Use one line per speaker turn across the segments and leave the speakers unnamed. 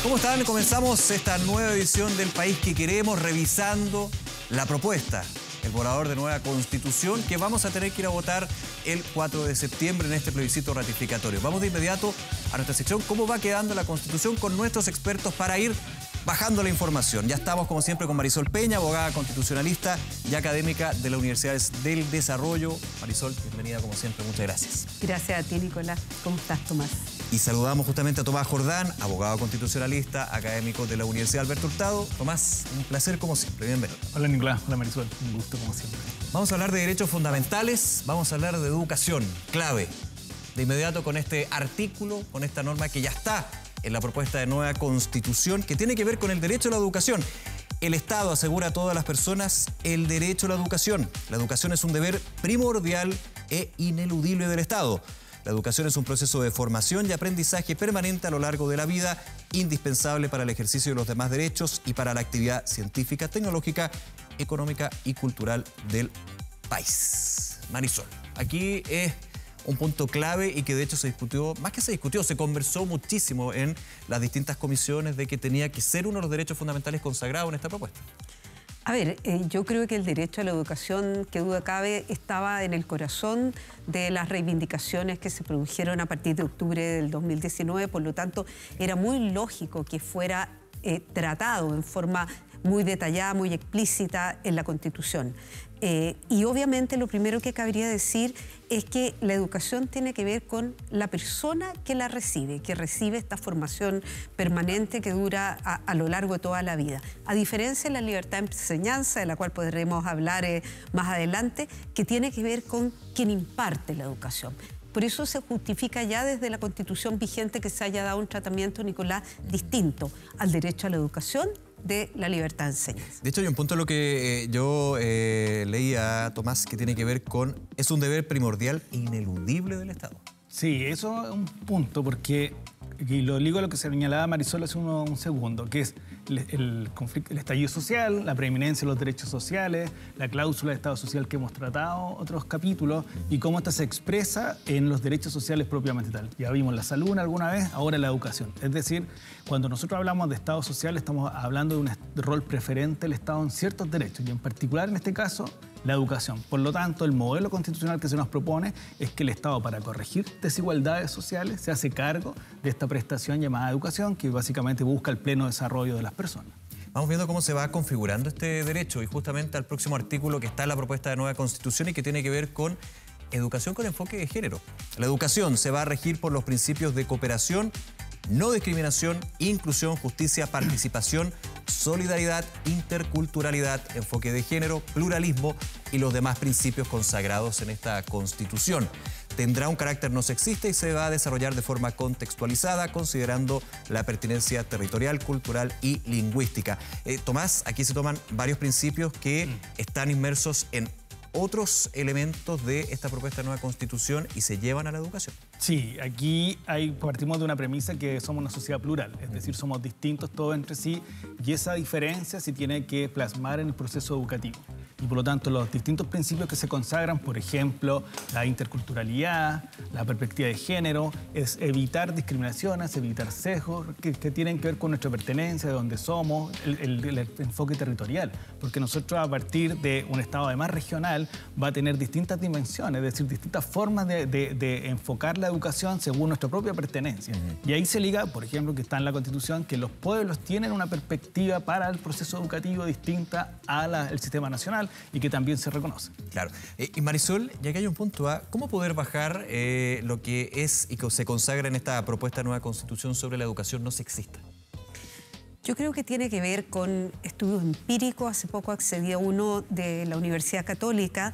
¿Cómo están? Comenzamos esta nueva edición del País que Queremos, revisando la propuesta, el borrador de nueva Constitución que vamos a tener que ir a votar el 4 de septiembre en este plebiscito ratificatorio. Vamos de inmediato a nuestra sección ¿Cómo va quedando la Constitución?, con nuestros expertos para ir bajando la información. Ya estamos, como siempre, con Marisol Peña, abogada constitucionalista y académica de la Universidad del Desarrollo. Marisol, bienvenida como siempre, muchas gracias.
Gracias a ti, Nicolás. ¿Cómo estás, Tomás?
Y saludamos justamente a Tomás Jordán, abogado constitucionalista, académico de la Universidad Alberto Hurtado. Tomás, un placer como siempre, bienvenido.
Hola, Nicolás. Hola, Marisol. Un gusto como siempre.
Vamos a hablar de derechos fundamentales, vamos a hablar de educación, clave. De inmediato con este artículo, con esta norma que ya está en la propuesta de nueva Constitución, que tiene que ver con el derecho a la educación. El Estado asegura a todas las personas el derecho a la educación. La educación es un deber primordial e ineludible del Estado. La educación es un proceso de formación y aprendizaje permanente a lo largo de la vida, indispensable para el ejercicio de los demás derechos y para la actividad científica, tecnológica, económica y cultural del país. Marisol, aquí es un punto clave y que de hecho se discutió, más que se discutió, se conversó muchísimo en las distintas comisiones de que tenía que ser uno de los derechos fundamentales consagrados en esta propuesta.
A ver, yo creo que el derecho a la educación, que duda cabe, estaba en el corazón de las reivindicaciones que se produjeron a partir de octubre del 2019, por lo tanto, era muy lógico que fuera tratado en forma muy detallada, muy explícita en la Constitución. Y obviamente lo primero que cabría decir es que la educación tiene que ver con la persona que la recibe, que recibe esta formación permanente que dura a lo largo de toda la vida. A diferencia de la libertad de enseñanza, de la cual podremos hablar más adelante, que tiene que ver con quien imparte la educación. Por eso se justifica ya desde la Constitución vigente que se haya dado un tratamiento, Nicolás, distinto al derecho a la educación de la libertad de enseñanza.
De hecho, hay un punto en lo que yo leía, Tomás, que tiene que ver con es un deber primordial e ineludible del Estado.
Sí, eso es un punto, porque, y lo ligo a lo que se señalaba Marisol hace un segundo, que es el conflicto, el estallido social, la preeminencia de los derechos sociales, la cláusula de Estado social que hemos tratado, otros capítulos, y cómo esta se expresa en los derechos sociales propiamente tal. Ya vimos la salud alguna vez, ahora la educación. Es decir, cuando nosotros hablamos de Estado social, estamos hablando de un rol preferente del Estado en ciertos derechos, y en particular en este caso, la educación. Por lo tanto, el modelo constitucional que se nos propone es que el Estado, para corregir desigualdades sociales, se hace cargo de esta prestación llamada educación, que básicamente busca el pleno desarrollo de las personas.
Vamos viendo cómo se va configurando este derecho y justamente al próximo artículo que está en la propuesta de nueva Constitución y que tiene que ver con educación con enfoque de género. La educación se va a regir por los principios de cooperación, no discriminación, inclusión, justicia, participación, solidaridad, interculturalidad, enfoque de género, pluralismo y los demás principios consagrados en esta Constitución. Tendrá un carácter no sexista y se va a desarrollar de forma contextualizada, considerando la pertinencia territorial, cultural y lingüística. Tomás, aquí se toman varios principios que están inmersos en otros elementos de esta propuesta de nueva Constitución y se llevan a la educación.
Sí, aquí partimos de una premisa que somos una sociedad plural, es decir, somos distintos todos entre sí y esa diferencia se tiene que plasmar en el proceso educativo. Y por lo tanto, los distintos principios que se consagran, por ejemplo, la interculturalidad, la perspectiva de género, es evitar discriminaciones, evitar sesgos que tienen que ver con nuestra pertenencia, de dónde somos, el enfoque territorial. Porque nosotros, a partir de un Estado además regional, va a tener distintas dimensiones, es decir, distintas formas de enfocar la educación según nuestra propia pertenencia. Y ahí se liga, por ejemplo, que está en la Constitución, que los pueblos tienen una perspectiva para el proceso educativo distinta al sistema nacional y que también se reconoce.
Claro. Y Marisol, ya que hay un punto A, ¿cómo poder bajar lo que es y que se consagra en esta propuesta de nueva Constitución sobre la educación no sexista?
Yo creo que tiene que ver con estudios empíricos. Hace poco accedí a uno de la Universidad Católica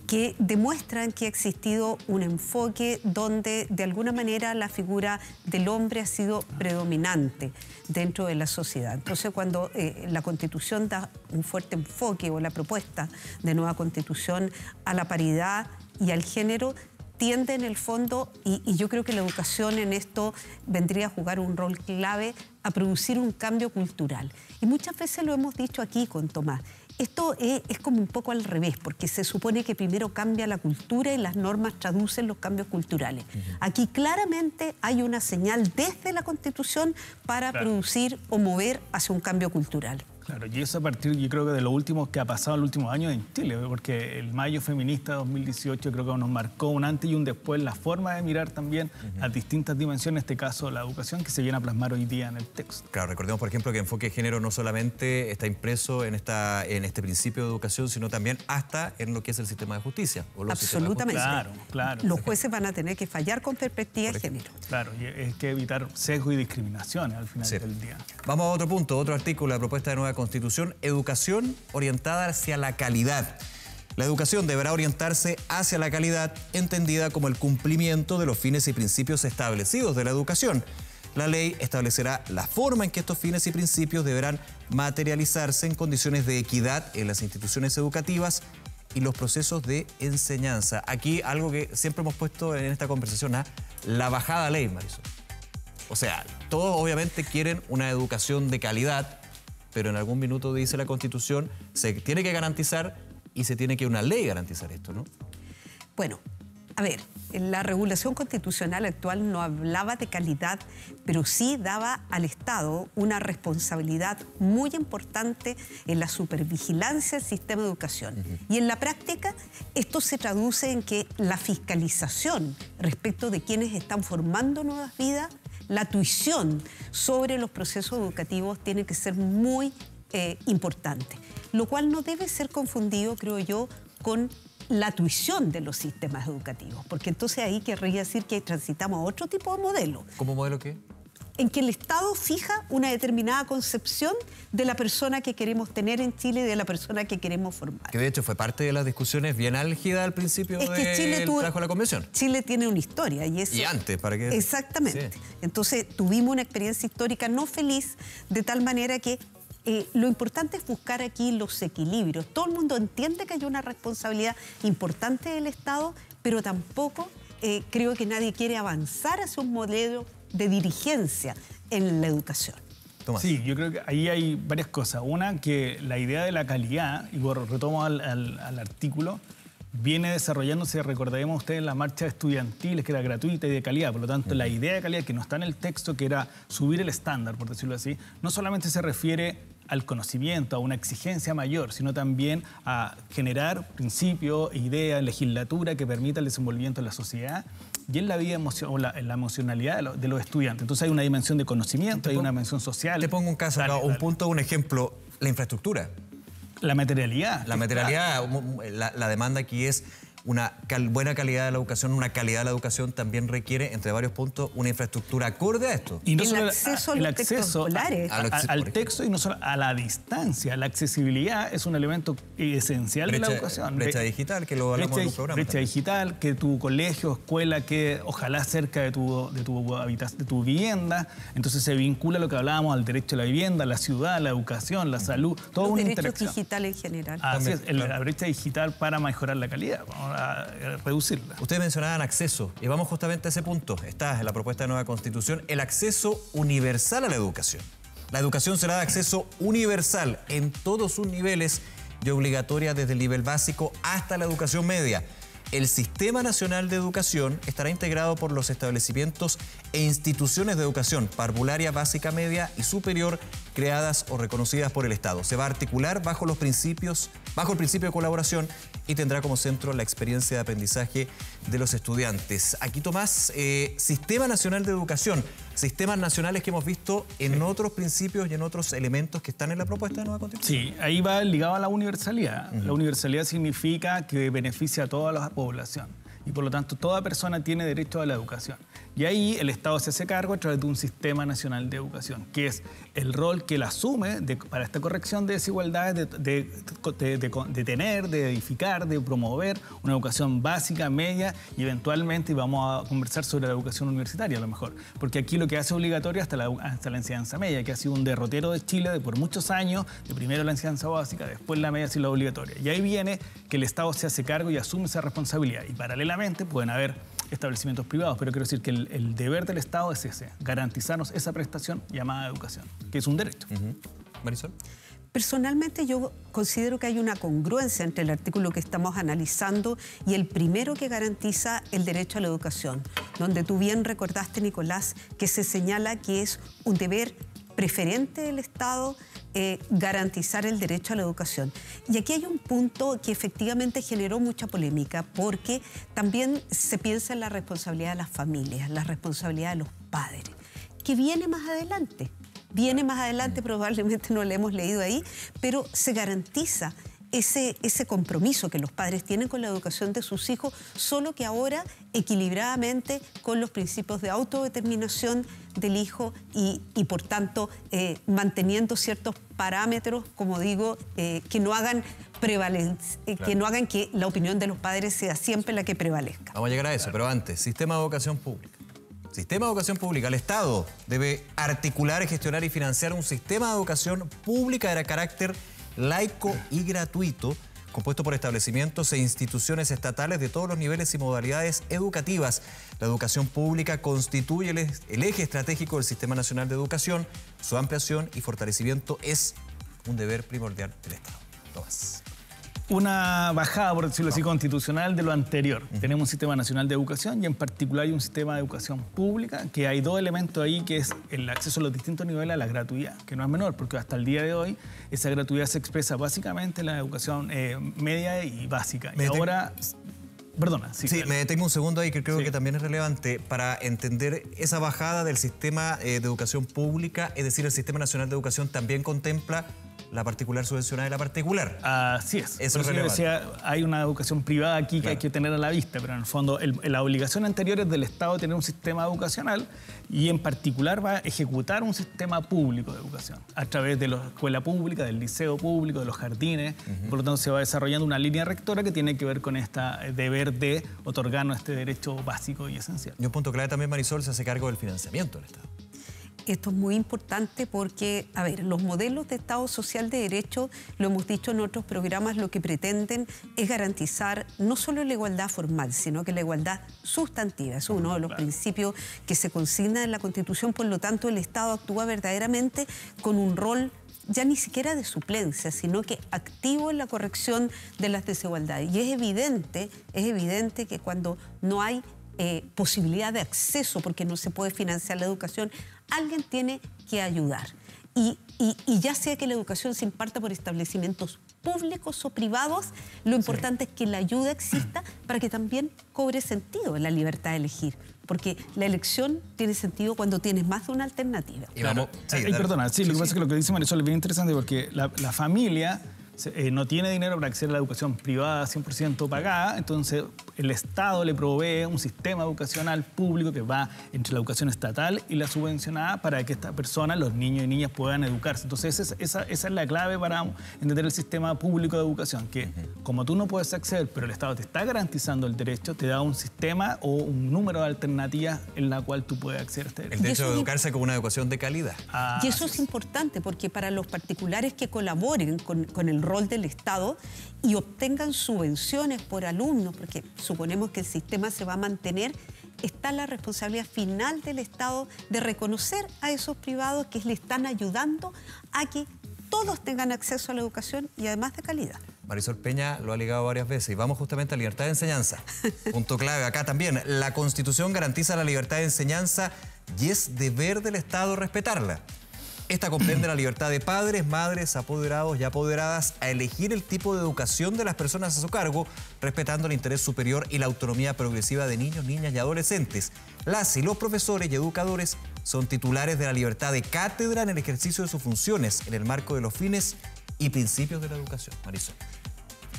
que demuestran que ha existido un enfoque donde de alguna manera la figura del hombre ha sido predominante dentro de la sociedad. Entonces, cuando la Constitución da un fuerte enfoque, o la propuesta de nueva Constitución, a la paridad y al género, tiende en el fondo, y yo creo que la educación en esto vendría a jugar un rol clave, a producir un cambio cultural. Y muchas veces lo hemos dicho aquí con Tomás, Esto es como un poco al revés, porque se supone que primero cambia la cultura y las normas traducen los cambios culturales. Aquí claramente hay una señal desde la Constitución para producir o mover hacia un cambio cultural.
Claro, y eso a partir, yo creo que de lo último que ha pasado en los últimos años en Chile, porque el Mayo Feminista 2018 creo que nos marcó un antes y un después, la forma de mirar también a distintas dimensiones, en este caso la educación, que se viene a plasmar hoy día en el texto.
Claro, recordemos, por ejemplo, que enfoque de género no solamente está impreso en este principio de educación, sino también hasta en lo que es el sistema de justicia. O los
Absolutamente.
Claro, claro.
Los jueces van a tener que fallar con perspectiva de género.
Claro, y es que evitar sesgo y discriminaciones al final del día.
Vamos a otro punto, otro artículo, la propuesta de nueva Constitución, educación orientada hacia la calidad. La educación deberá orientarse hacia la calidad, entendida como el cumplimiento de los fines y principios establecidos de la educación. La ley establecerá la forma en que estos fines y principios deberán materializarse en condiciones de equidad en las instituciones educativas y los procesos de enseñanza. Aquí algo que siempre hemos puesto en esta conversación, la bajada ley, Marisol. O sea, todos obviamente quieren una educación de calidad, pero en algún minuto dice la Constitución, se tiene que garantizar y se tiene que una ley garantizar esto, ¿no?
Bueno, a ver, la regulación constitucional actual no hablaba de calidad, pero sí daba al Estado una responsabilidad muy importante en la supervigilancia del sistema de educación. Y en la práctica, esto se traduce en que la fiscalización respecto de quienes están formando nuevas vidas, la tuición sobre los procesos educativos tiene que ser muy importante, lo cual no debe ser confundido, creo yo, con la tuición de los sistemas educativos, porque entonces ahí querría decir que transitamos a otro tipo de modelo.
¿Cómo modelo qué?
En que el Estado fija una determinada concepción de la persona que queremos tener en Chile y de la persona que queremos formar.
Que de hecho fue parte de las discusiones bien álgidas al principio del trabajo de la Convención.
Chile tiene una historia y eso...
Y antes, ¿para qué?
Exactamente.
Sí.
Entonces tuvimos una experiencia histórica no feliz, de tal manera que lo importante es buscar aquí los equilibrios. Todo el mundo entiende que hay una responsabilidad importante del Estado, pero tampoco creo que nadie quiere avanzar hacia un modelo de dirigencia en la educación.
Tomás.
Sí, yo creo que ahí hay varias cosas. Una, que la idea de la calidad, y retomo al artículo, viene desarrollándose, recordaremos ustedes, la marcha estudiantil, que era gratuita y de calidad. Por lo tanto, la idea de calidad que no está en el texto, que era subir el estándar, por decirlo así, no solamente se refiere al conocimiento, a una exigencia mayor, sino también a generar principios, ideas, legislatura que permita el desenvolvimiento de la sociedad y en la vida en la emocionalidad de los estudiantes. Entonces hay una dimensión de conocimiento, hay una dimensión social.
Te pongo un caso acá, un punto, un ejemplo, la infraestructura.
La materialidad.
La materialidad, la demanda aquí es una buena calidad de la educación, una calidad de la educación también requiere, entre varios puntos, una infraestructura acorde a esto.
Y no
el
solo
acceso a los textos escolares.
al texto y no solo a la distancia. La accesibilidad es un elemento esencial de la educación.
Brecha digital, que lo hablamos en un programa.
Brecha digital, que tu colegio, escuela, que ojalá cerca de tu vivienda. Entonces se vincula lo que hablábamos al derecho a la vivienda, a la ciudad, a la educación, la salud, toda una interacción.
Derechos digitales en general.
Así es, la brecha digital para mejorar la calidad. A reducirla.
Ustedes mencionaban acceso y vamos justamente a ese punto. Está en la propuesta de nueva Constitución el acceso universal a la educación. La educación será de acceso universal en todos sus niveles y obligatoria desde el nivel básico hasta la educación media. El Sistema Nacional de Educación estará integrado por los establecimientos e instituciones de educación parvularia, básica, media y superior creadas o reconocidas por el Estado. Se va a articular bajo el principio de colaboración y tendrá como centro la experiencia de aprendizaje de los estudiantes. Aquí, Tomás, Sistema Nacional de Educación, sistemas nacionales que hemos visto en otros principios y en otros elementos que están en la propuesta de nueva Constitución.
Sí, ahí va ligado a la universalidad. La universalidad significa que beneficia a toda la población y por lo tanto toda persona tiene derecho a la educación. Y ahí el Estado se hace cargo a través de un Sistema Nacional de Educación, que es el rol que él asume para esta corrección de desigualdades, de tener, de edificar, de promover una educación básica, media y eventualmente vamos a conversar sobre la educación universitaria a lo mejor. Porque aquí lo que hace obligatoria hasta la enseñanza media, que ha sido un derrotero de Chile por muchos años, de primero la enseñanza básica, después la media y la obligatoria. Y ahí viene que el Estado se hace cargo y asume esa responsabilidad. Y paralelamente pueden haber establecimientos privados, pero quiero decir que el deber del Estado es ese, garantizarnos esa prestación llamada educación, que es un derecho.
Marisol.
Personalmente yo considero que hay una congruencia entre el artículo que estamos analizando y el primero que garantiza el derecho a la educación, donde tú bien recordaste, Nicolás, que se señala que es un deber preferente del Estado garantizar el derecho a la educación. Y aquí hay un punto que efectivamente generó mucha polémica, porque también se piensa en la responsabilidad de las familias, la responsabilidad de los padres, que viene más adelante. Viene más adelante, probablemente no lo hemos leído ahí, pero se garantiza ese compromiso que los padres tienen con la educación de sus hijos, solo que ahora equilibradamente con los principios de autodeterminación del hijo y por tanto manteniendo ciertos parámetros, como digo, que no hagan que no hagan que la opinión de los padres sea siempre la que prevalezca.
Vamos a llegar a eso, pero antes, sistema de educación pública. Sistema de educación pública. El Estado debe articular, gestionar y financiar un sistema de educación pública de carácter laico y gratuito, compuesto por establecimientos e instituciones estatales de todos los niveles y modalidades educativas. La educación pública constituye el eje estratégico del Sistema Nacional de Educación. Su ampliación y fortalecimiento es un deber primordial del Estado. Tomás.
Una bajada, por decirlo así, constitucional de lo anterior. Tenemos un sistema nacional de educación y en particular hay un sistema de educación pública, que hay dos elementos ahí, que es el acceso a los distintos niveles a la gratuidad, que no es menor, porque hasta el día de hoy esa gratuidad se expresa básicamente en la educación media y básica. Y ahora... Perdona.
Sí, me detengo un segundo ahí, que creo que también es relevante para entender esa bajada del sistema de educación pública, es decir, el Sistema Nacional de Educación también contempla la particular subvencionada y la particular.
Así es.
Eso es relevante.
Decía, hay una educación privada aquí que hay que tener a la vista, pero en el fondo la obligación anterior es del Estado tener un sistema educacional y en particular va a ejecutar un sistema público de educación a través de la escuela pública, del liceo público, de los jardines. Por lo tanto, se va desarrollando una línea rectora que tiene que ver con este deber de otorgarnos este derecho básico y esencial.
Y un punto clave también, Marisol, se hace cargo del financiamiento del Estado.
Esto es muy importante porque, a ver, los modelos de Estado social de derecho, lo hemos dicho en otros programas, lo que pretenden es garantizar no solo la igualdad formal, sino que la igualdad sustantiva. Es uno de los principios que se consigna en la Constitución, por lo tanto el Estado actúa verdaderamente con un rol ya ni siquiera de suplencia, sino que activo en la corrección de las desigualdades. Y es evidente que cuando no hay posibilidad de acceso, porque no se puede financiar la educación, alguien tiene que ayudar. Y ya sea que la educación se imparta por establecimientos públicos o privados, lo importante es que la ayuda exista para que también cobre sentido la libertad de elegir. Porque la elección tiene sentido cuando tienes más de una alternativa.
Y vamos, perdona, lo que pasa es que lo que dice Marisol es bien interesante porque la familia no tiene dinero para acceder a la educación privada 100% pagada, entonces el Estado le provee un sistema educacional público que va entre la educación estatal y la subvencionada para que esta persona, los niños y niñas, puedan educarse. Entonces esa es la clave para entender el sistema público de educación, que como tú no puedes acceder, pero el Estado te está garantizando el derecho, te da un sistema o un número de alternativas en la cual tú puedes acceder a este derecho.
El derecho de educarse con una educación de calidad.
Y eso es importante porque para los particulares que colaboren con el rol del Estado y obtengan subvenciones por alumnos, porque suponemos que el sistema se va a mantener, está la responsabilidad final del Estado de reconocer a esos privados que le están ayudando a que todos tengan acceso a la educación y además de calidad.
Marisol Peña lo ha ligado varias veces y vamos justamente a libertad de enseñanza. Punto clave acá también. La Constitución garantiza la libertad de enseñanza y es deber del Estado respetarla. Esta comprende la libertad de padres, madres, apoderados y apoderadas a elegir el tipo de educación de las personas a su cargo, respetando el interés superior y la autonomía progresiva de niños, niñas y adolescentes. Las y los profesores y educadores son titulares de la libertad de cátedra en el ejercicio de sus funciones, en el marco de los fines y principios de la educación. Marisol.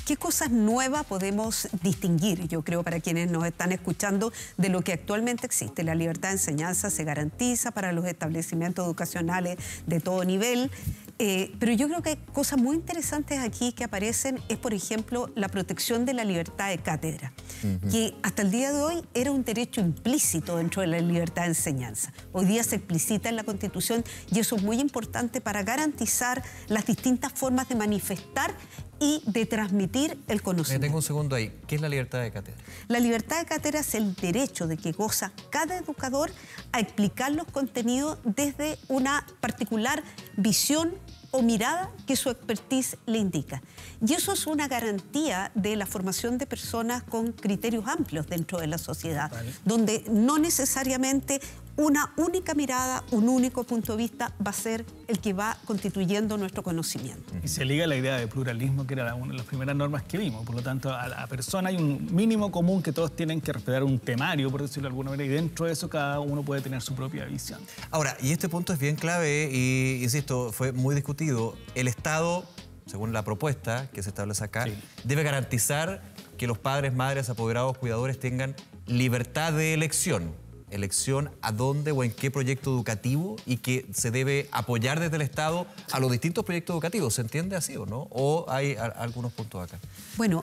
¿Qué cosas nuevas podemos distinguir, yo creo, para quienes nos están escuchando, de lo que actualmente existe? La libertad de enseñanza se garantiza para los establecimientos educacionales de todo nivel, pero yo creo que hay cosas muy interesantes aquí que aparecen, es por ejemplo la protección de la libertad de cátedra, que hasta el día de hoy era un derecho implícito dentro de la libertad de enseñanza. Hoy día se explicita en la Constitución y eso es muy importante para garantizar las distintas formas de manifestar y de transmitir el conocimiento.
Tengo un segundo ahí. ¿Qué es la libertad de cátedra?
La libertad de cátedra es el derecho de que goza cada educador a explicar los contenidos desde una particular visión o mirada que su expertise le indica. Y eso es una garantía de la formación de personas con criterios amplios dentro de la sociedad, donde no necesariamente una única mirada, un único punto de vista va a ser el que va constituyendo nuestro conocimiento.
Y se liga a la idea de pluralismo, que era una de las primeras normas que vimos. Por lo tanto, a la persona hay un mínimo común que todos tienen que respetar, un temario, por decirlo de alguna manera, y dentro de eso cada uno puede tener su propia visión.
Ahora, y este punto es bien clave y, insisto, fue muy discutido. El Estado, según la propuesta que se establece acá, debe garantizar que los padres, madres, apoderados, cuidadores tengan libertad de elección a dónde o en qué proyecto educativo, y que se debe apoyar desde el Estado a los distintos proyectos educativos. ¿Se entiende así o no? ¿O hay algunos puntos acá?
Bueno,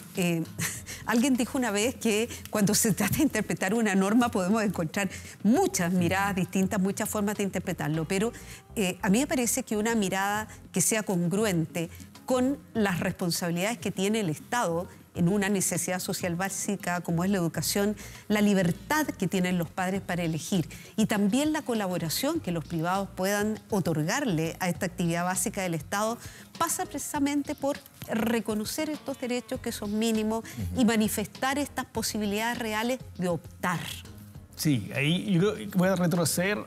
alguien dijo una vez que cuando se trata de interpretar una norma podemos encontrar muchas miradas distintas, muchas formas de interpretarlo, pero a mí me parece que una mirada que sea congruente con las responsabilidades que tiene el Estado en una necesidad social básica como es la educación, la libertad que tienen los padres para elegir y también la colaboración que los privados puedan otorgarle a esta actividad básica del Estado, pasa precisamente por reconocer estos derechos que son mínimos y manifestar estas posibilidades reales de optar.
Sí, ahí yo creo que voy a retroceder.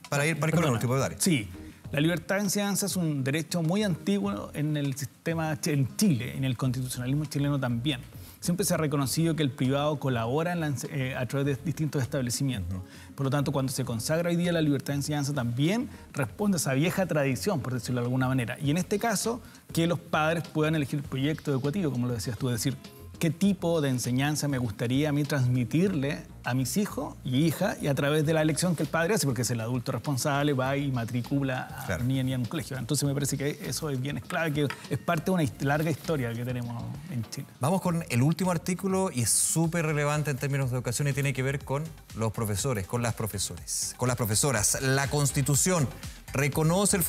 Para ir con el último, dale.
Sí. La libertad de enseñanza es un derecho muy antiguo en el sistema en Chile, en el constitucionalismo chileno también. Siempre se ha reconocido que el privado colabora a través de distintos establecimientos. Por lo tanto, cuando se consagra hoy día la libertad de enseñanza, también responde a esa vieja tradición, por decirlo de alguna manera. Y en este caso, que los padres puedan elegir el proyecto educativo, como lo decías tú, es decir, qué tipo de enseñanza me gustaría a mí transmitirle a mis hijos y hijas, y a través de la elección que el padre hace, porque es el adulto responsable, va y matricula a niña en un colegio. Entonces me parece que eso es bien clave, que es parte de una larga historia que tenemos en Chile.
Vamos con el último artículo, y es súper relevante en términos de educación y tiene que ver con los profesores, con las profesoras. La Constitución reconoce el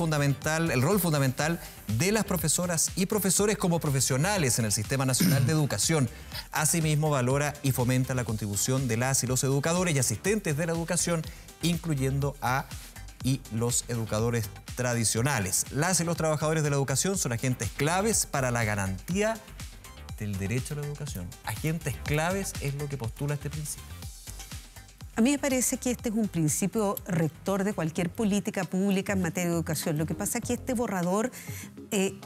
rol fundamental de las profesoras y profesores como profesionales en el Sistema Nacional de Educación. Asimismo, valora y fomenta la contribución de las y los educadores y asistentes de la educación, incluyendo a y los educadores tradicionales. Las y los trabajadores de la educación son agentes claves para la garantía del derecho a la educación. Agentes claves es lo que postula este principio.
A mí me parece que este es un principio rector de cualquier política pública en materia de educación. Lo que pasa es que este borrador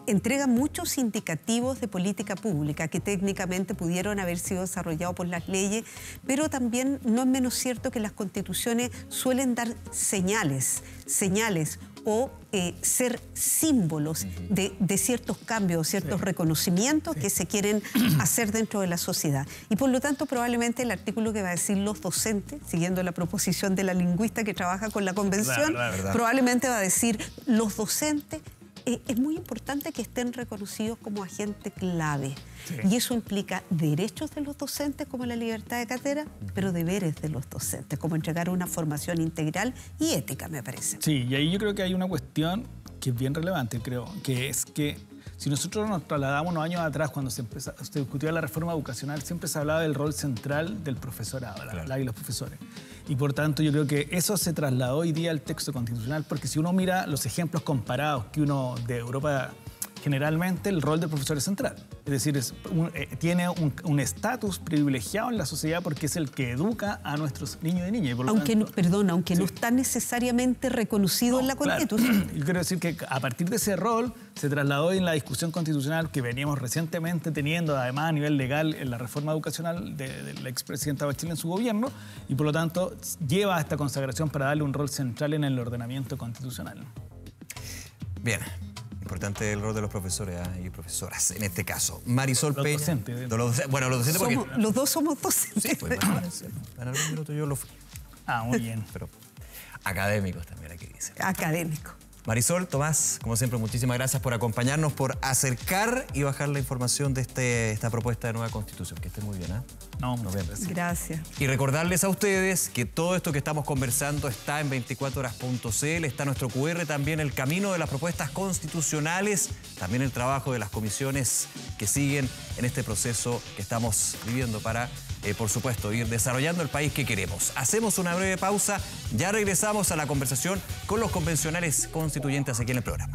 entrega muchos indicativos de política pública que técnicamente pudieron haber sido desarrollados por las leyes, pero también no es menos cierto que las constituciones suelen dar señales o ser símbolos de ciertos cambios, ciertos reconocimientos que se quieren hacer dentro de la sociedad. Y por lo tanto, probablemente el artículo que va a decir los docentes, siguiendo la proposición de la lingüista que trabaja con la convención, probablemente va a decir los docentes. Es muy importante que estén reconocidos como agente clave. Y eso implica derechos de los docentes, como la libertad de cátedra, pero deberes de los docentes, como entregar una formación integral y ética, me parece.
Sí, y ahí yo creo que hay una cuestión que es bien relevante, creo, que es que si nosotros nos trasladamos unos años atrás, cuando se discutía la reforma educacional, siempre se hablaba del rol central del profesorado, y los profesores. Y por tanto, yo creo que eso se trasladó hoy día al texto constitucional, porque si uno mira los ejemplos comparados que uno de Europa, generalmente el rol del profesor es central. Es decir, tiene un estatus privilegiado en la sociedad porque es el que educa a nuestros niños y niñas. Y por lo tanto,
aunque no está necesariamente reconocido en la Constitución.
Claro. Yo quiero decir que a partir de ese rol se trasladó en la discusión constitucional que veníamos recientemente teniendo, además a nivel legal, en la reforma educacional de la expresidenta Bachelet en su gobierno, y por lo tanto lleva a esta consagración para darle un rol central en el ordenamiento constitucional.
Bien. Importante el rol de los profesores y profesoras, en este caso. Marisol Peña.
Docentes.
Bueno, los docentes porque...
Los dos somos docentes.
Sí, pues en algún minuto yo lo fui.
Muy bien.
Pero académicos también aquí dicen.
Académico.
Marisol, Tomás, como siempre, muchísimas gracias por acompañarnos, por acercar y bajar la información de esta propuesta de nueva Constitución. Que estén muy bien, ¿eh?
Nos vemos.
Gracias.
Y recordarles a ustedes que todo esto que estamos conversando está en 24horas.cl, está nuestro QR, también el camino de las propuestas constitucionales, también el trabajo de las comisiones que siguen en este proceso que estamos viviendo para, por supuesto, ir desarrollando el país que queremos. Hacemos una breve pausa, ya regresamos a la conversación con los convencionales constituyentes aquí en el programa.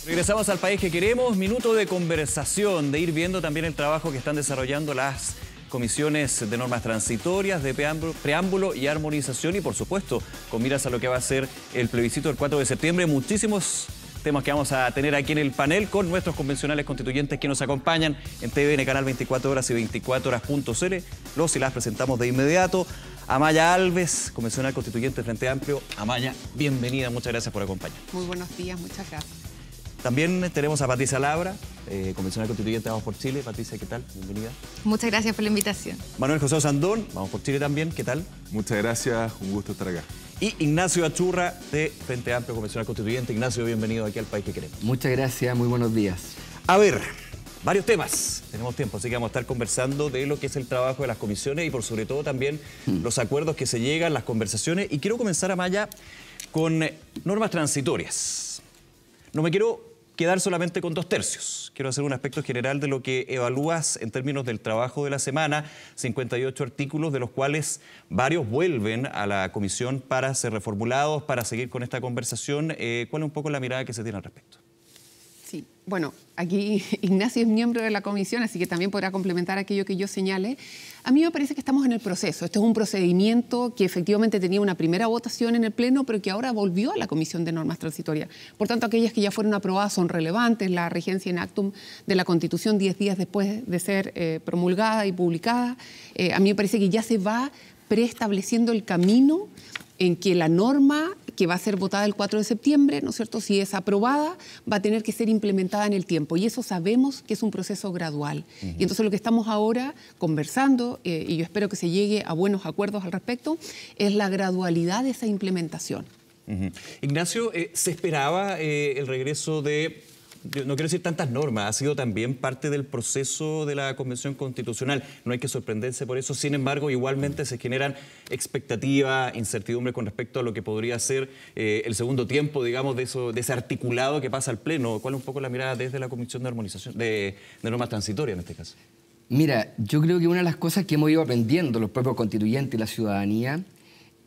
Regresamos al país que queremos, minuto de conversación, de ir viendo también el trabajo que están desarrollando las comisiones de normas transitorias, de preámbulo y armonización y por supuesto con miras a lo que va a ser el plebiscito del 4 de septiembre. Muchísimos temas que vamos a tener aquí en el panel con nuestros convencionales constituyentes que nos acompañan en TVN, Canal 24 Horas y 24horas.cl. Los y las presentamos de inmediato. Amaya Alves, convencional constituyente de Frente Amplio. Amaya, bienvenida, muchas gracias por acompañar.
Muy buenos días, muchas gracias.
También tenemos a Patricia Labra, convencional constituyente de Vamos por Chile. Patricia, ¿qué tal? Bienvenida.
Muchas gracias por la invitación.
Manuel José Osandón, Vamos por Chile también, ¿qué tal?
Muchas gracias, un gusto estar acá.
Y Ignacio Achurra, de Frente Amplio, convencional constituyente. Ignacio, bienvenido aquí al país que queremos.
Muchas gracias, muy buenos días.
A ver, varios temas. Tenemos tiempo, así que vamos a estar conversando de lo que es el trabajo de las comisiones y por sobre todo también los acuerdos que se llegan, las conversaciones. Y quiero comenzar, Amaya, con normas transitorias. No me quiero quedar solamente con 2/3. Quiero hacer un aspecto general de lo que evalúas en términos del trabajo de la semana. 58 artículos, de los cuales varios vuelven a la comisión para ser reformulados, para seguir con esta conversación. ¿Cuál es un poco la mirada que se tiene al respecto?
Sí, bueno, aquí Ignacio es miembro de la comisión, así que también podrá complementar aquello que yo señale. A mí me parece que estamos en el proceso. Este es un procedimiento que efectivamente tenía una primera votación en el Pleno, pero que ahora volvió a la Comisión de Normas Transitorias. Por tanto, aquellas que ya fueron aprobadas son relevantes. La regencia in actum de la Constitución 10 días después de ser promulgada y publicada. A mí me parece que ya se va preestableciendo el camino en que la norma que va a ser votada el 4 de septiembre, ¿no es cierto?, si es aprobada, va a tener que ser implementada en el tiempo. Y eso sabemos que es un proceso gradual. Y entonces lo que estamos ahora conversando, y yo espero que se llegue a buenos acuerdos al respecto, es la gradualidad de esa implementación.
Ignacio, ¿se esperaba el regreso de, no quiero decir tantas normas, ha sido también parte del proceso de la Convención Constitucional? No hay que sorprenderse por eso, sin embargo, igualmente se generan expectativas, incertidumbre con respecto a lo que podría ser el segundo tiempo, digamos, de ese articulado que pasa al Pleno. ¿Cuál es un poco la mirada desde la Comisión de Armonización, de normas transitorias en este caso?
Mira, yo creo que una de las cosas que hemos ido aprendiendo los propios constituyentes y la ciudadanía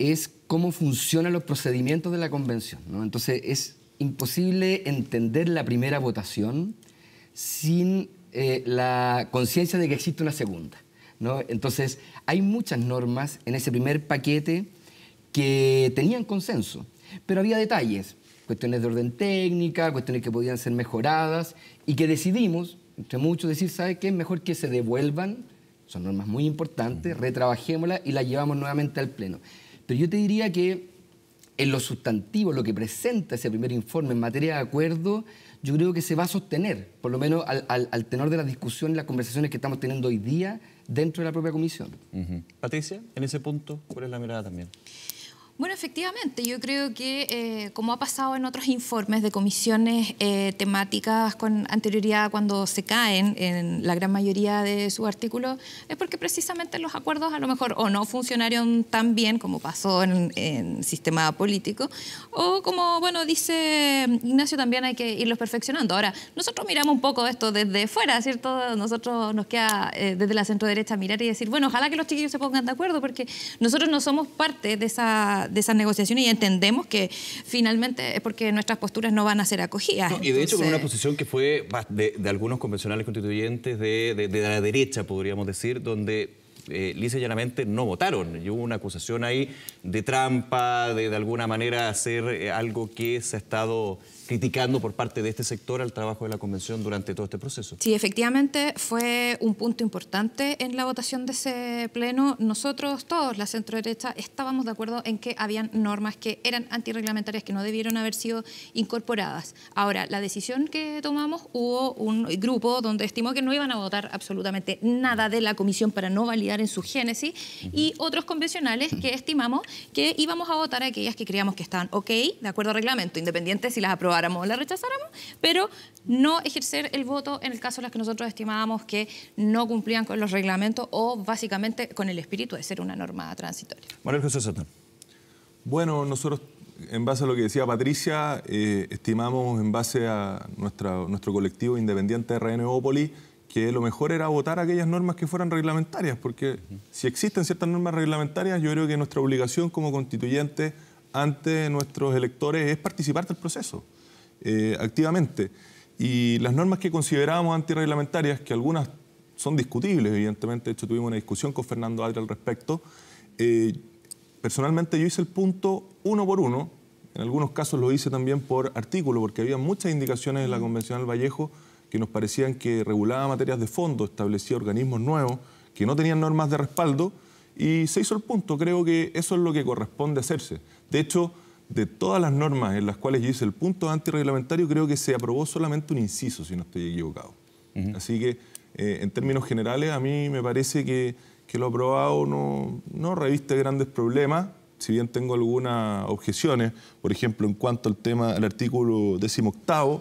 es cómo funcionan los procedimientos de la Convención, ¿no? Entonces, es imposible entender la primera votación sin la conciencia de que existe una segunda, ¿no? Entonces, hay muchas normas en ese primer paquete que tenían consenso, pero había detalles, cuestiones de orden técnica, cuestiones que podían ser mejoradas y que decidimos, entre muchos, decir, ¿sabe qué? Es mejor que se devuelvan, son normas muy importantes, retrabajémoslas y las llevamos nuevamente al Pleno. Pero yo te diría que en lo sustantivo, lo que presenta ese primer informe en materia de acuerdo, yo creo que se va a sostener, por lo menos al tenor de la discusión y las conversaciones que estamos teniendo hoy día dentro de la propia comisión.
Patricia, en ese punto, ¿cuál es la mirada también?
Bueno, efectivamente, yo creo que como ha pasado en otros informes de comisiones temáticas con anterioridad cuando se caen en la gran mayoría de sus artículos, es porque precisamente los acuerdos a lo mejor o no funcionaron tan bien como pasó en sistema político, o como, bueno, dice Ignacio, también hay que irlos perfeccionando. Ahora, nosotros miramos un poco esto desde fuera, ¿cierto? Nosotros nos queda desde la centro derecha mirar y decir, bueno, ojalá que los chiquillos se pongan de acuerdo, porque nosotros no somos parte de esas negociaciones y entendemos que finalmente es porque nuestras posturas no van a ser acogidas.
No, y de hecho con una posición que fue de algunos convencionales constituyentes de la derecha, podríamos decir, donde lisa y llanamente no votaron. Y hubo una acusación ahí de trampa, de alguna manera hacer algo que se ha estado criticando por parte de este sector al trabajo de la Convención durante todo este proceso.
Sí, efectivamente fue un punto importante en la votación de ese pleno. Nosotros todos, la centro-derecha, estábamos de acuerdo en que habían normas que eran antirreglamentarias, que no debieron haber sido incorporadas. Ahora, la decisión que tomamos, hubo un grupo donde estimó que no iban a votar absolutamente nada de la comisión para no validar en su génesis, y otros convencionales que estimamos que íbamos a votar aquellas que creíamos que estaban ok, de acuerdo al reglamento, independiente si las aprobáramos o las rechazáramos, pero no ejercer el voto en el caso de las que nosotros estimábamos que no cumplían con los reglamentos o básicamente con el espíritu de ser una norma transitoria.
Manuel José Osandón.
Bueno, nosotros, en base a lo que decía Patricia, estimamos en base a nuestro colectivo independiente RN Ópoli que lo mejor era votar aquellas normas que fueran reglamentarias, porque si existen ciertas normas reglamentarias, yo creo que nuestra obligación como constituyentes ante nuestros electores es participar del proceso. activamente. Y las normas que considerábamos antirreglamentarias, que algunas son discutibles, evidentemente, de hecho tuvimos una discusión con Fernando Adria al respecto, personalmente yo hice el punto uno por uno, en algunos casos lo hice también por artículo, porque había muchas indicaciones en la Convencional Vallejo que nos parecían que regulaba materias de fondo, establecía organismos nuevos, que no tenían normas de respaldo, y se hizo el punto. Creo que eso es lo que corresponde hacerse. De hecho, de todas las normas en las cuales yo hice el punto antirreglamentario, creo que se aprobó solamente un inciso, si no estoy equivocado. Así que, en términos generales, a mí me parece que lo aprobado no reviste grandes problemas, si bien tengo algunas objeciones, por ejemplo, en cuanto al artículo 18º,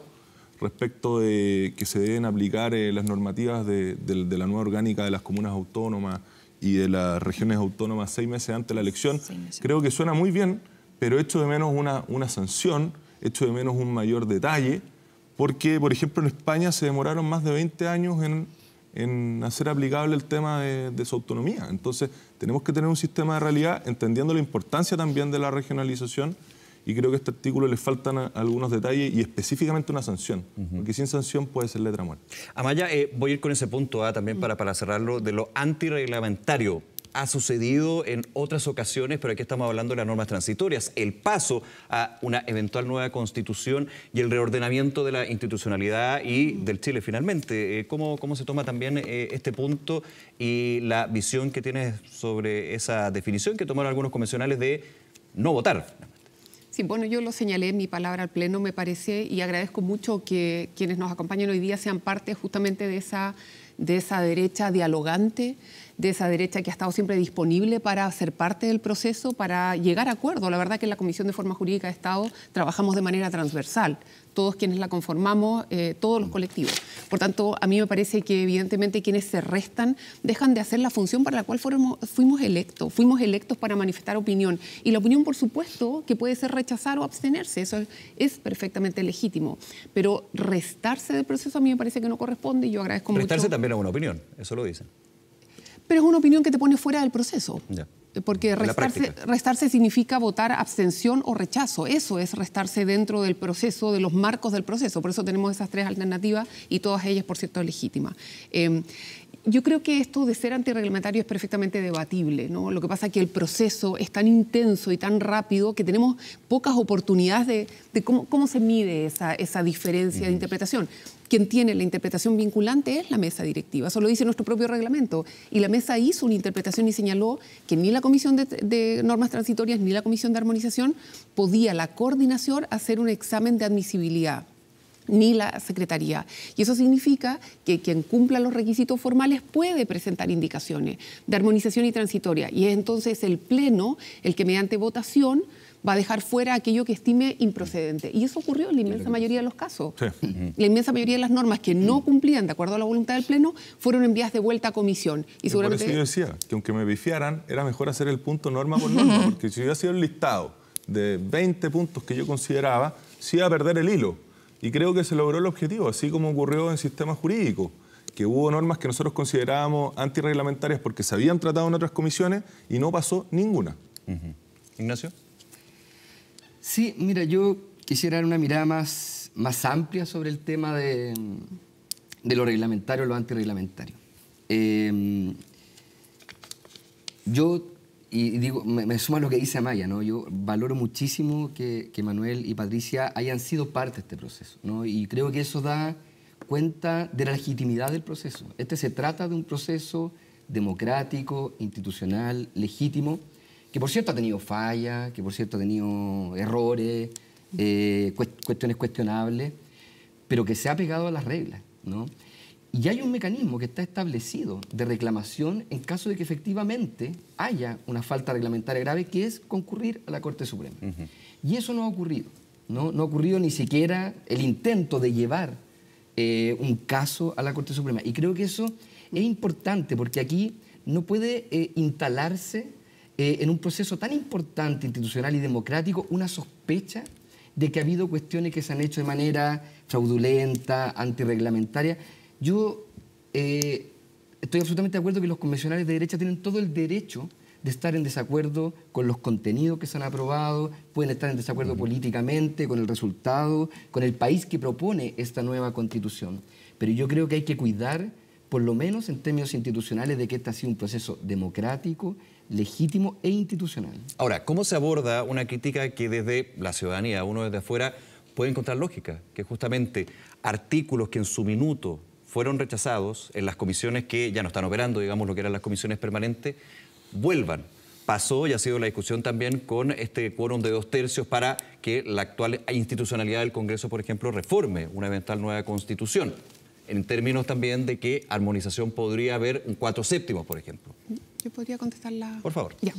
respecto de que se deben aplicar las normativas de la nueva orgánica de las comunas autónomas y de las regiones autónomas 6 meses antes de la elección. Creo que suena muy bien, pero echo de menos una sanción, echo de menos un mayor detalle, porque, por ejemplo, en España se demoraron más de 20 años en hacer aplicable el tema de su autonomía. Entonces, tenemos que tener un sistema de realidad, entendiendo la importancia también de la regionalización, y creo que a este artículo le faltan algunos detalles y específicamente una sanción, porque sin sanción puede ser letra muerta.
Amaya, voy a ir con ese punto también para cerrarlo, de lo antirreglamentario. Ha sucedido en otras ocasiones, pero aquí estamos hablando de las normas transitorias, el paso a una eventual nueva constitución y el reordenamiento de la institucionalidad y del Chile finalmente. ¿Cómo se toma también este punto y la visión que tienes sobre esa definición que tomaron algunos convencionales de no votar?
Sí, bueno, yo lo señalé en mi palabra al Pleno, me parece, y agradezco mucho que quienes nos acompañan hoy día sean parte justamente de esa derecha dialogante, de esa derecha que ha estado siempre disponible para ser parte del proceso, para llegar a acuerdo. La verdad que en la Comisión de Forma Jurídica de Estado trabajamos de manera transversal, todos quienes la conformamos, todos los colectivos. Por tanto, a mí me parece que evidentemente quienes se restan dejan de hacer la función para la cual fuimos electos. Fuimos electos para manifestar opinión. Y la opinión, por supuesto, que puede ser rechazar o abstenerse. Eso es perfectamente legítimo. Pero restarse del proceso a mí me parece que no corresponde y yo agradezco mucho.
Restarse también es una opinión, eso lo dicen.
Pero es una opinión que te pone fuera del proceso.
Ya.
Porque restarse significa votar abstención o rechazo. Eso es restarse dentro del proceso, de los marcos del proceso. Por eso tenemos esas tres alternativas y todas ellas, por cierto, legítimas. Yo creo que esto de ser antirreglamentario es perfectamente debatible, ¿no? Lo que pasa es que el proceso es tan intenso y tan rápido que tenemos pocas oportunidades de cómo se mide esa diferencia de interpretación. Quien tiene la interpretación vinculante es la mesa directiva, eso lo dice nuestro propio reglamento. Y la mesa hizo una interpretación y señaló que ni la Comisión de Normas Transitorias ni la Comisión de Armonización podía la coordinación hacer un examen de admisibilidad, ni la Secretaría. Y eso significa que quien cumpla los requisitos formales puede presentar indicaciones de armonización y transitoria. Y es entonces el Pleno el que mediante votación va a dejar fuera aquello que estime improcedente. Y eso ocurrió en la inmensa mayoría de los casos. Sí. La inmensa mayoría de las normas que no cumplían de acuerdo a la voluntad del Pleno fueron enviadas de vuelta a comisión. Y seguramente...
Por eso yo decía que aunque me bifiaran, era mejor hacer el punto norma por norma, porque si hubiera sido el listado de 20 puntos que yo consideraba, sí iba a perder el hilo. Y creo que se logró el objetivo, así como ocurrió en sistemas jurídicos, que hubo normas que nosotros considerábamos antirreglamentarias porque se habían tratado en otras comisiones y no pasó ninguna.
Ignacio.
Sí, mira, yo quisiera dar una mirada más amplia sobre el tema de lo reglamentario o lo antirreglamentario. Yo, y digo, me sumo a lo que dice Amaya, ¿no? Yo valoro muchísimo que Manuel y Patricia hayan sido parte de este proceso, ¿no? Y creo que eso da cuenta de la legitimidad del proceso. Se trata de un proceso democrático, institucional, legítimo, que por cierto ha tenido fallas, que por cierto ha tenido errores, cuestiones cuestionables, pero que se ha pegado a las reglas, ¿no? Y hay un mecanismo que está establecido de reclamación en caso de que efectivamente haya una falta reglamentaria grave, que es concurrir a la Corte Suprema. Y eso no ha ocurrido, ¿no? No ha ocurrido ni siquiera el intento de llevar un caso a la Corte Suprema. Y creo que eso es importante porque aquí no puede instalarse en un proceso tan importante, institucional y democrático, una sospecha de que ha habido cuestiones que se han hecho de manera fraudulenta, antirreglamentaria. Yo estoy absolutamente de acuerdo que los convencionales de derecha tienen todo el derecho de estar en desacuerdo con los contenidos que se han aprobado, pueden estar en desacuerdo políticamente con el resultado, con el país que propone esta nueva Constitución. Pero yo creo que hay que cuidar, por lo menos en términos institucionales, de que este ha sido un proceso democrático, legítimo e institucional.
Ahora, ¿cómo se aborda una crítica que desde la ciudadanía, uno desde afuera, puede encontrar lógica? Que justamente artículos que en su minuto fueron rechazados en las comisiones que ya no están operando, digamos lo que eran las comisiones permanentes, vuelvan. Pasó y ha sido la discusión también con este quórum de 2/3 para que la actual institucionalidad del Congreso, por ejemplo, reforme una eventual nueva Constitución. En términos también de que armonización podría haber un 4/7, por ejemplo.
Yo podría contestarla.
Por favor.
Ya.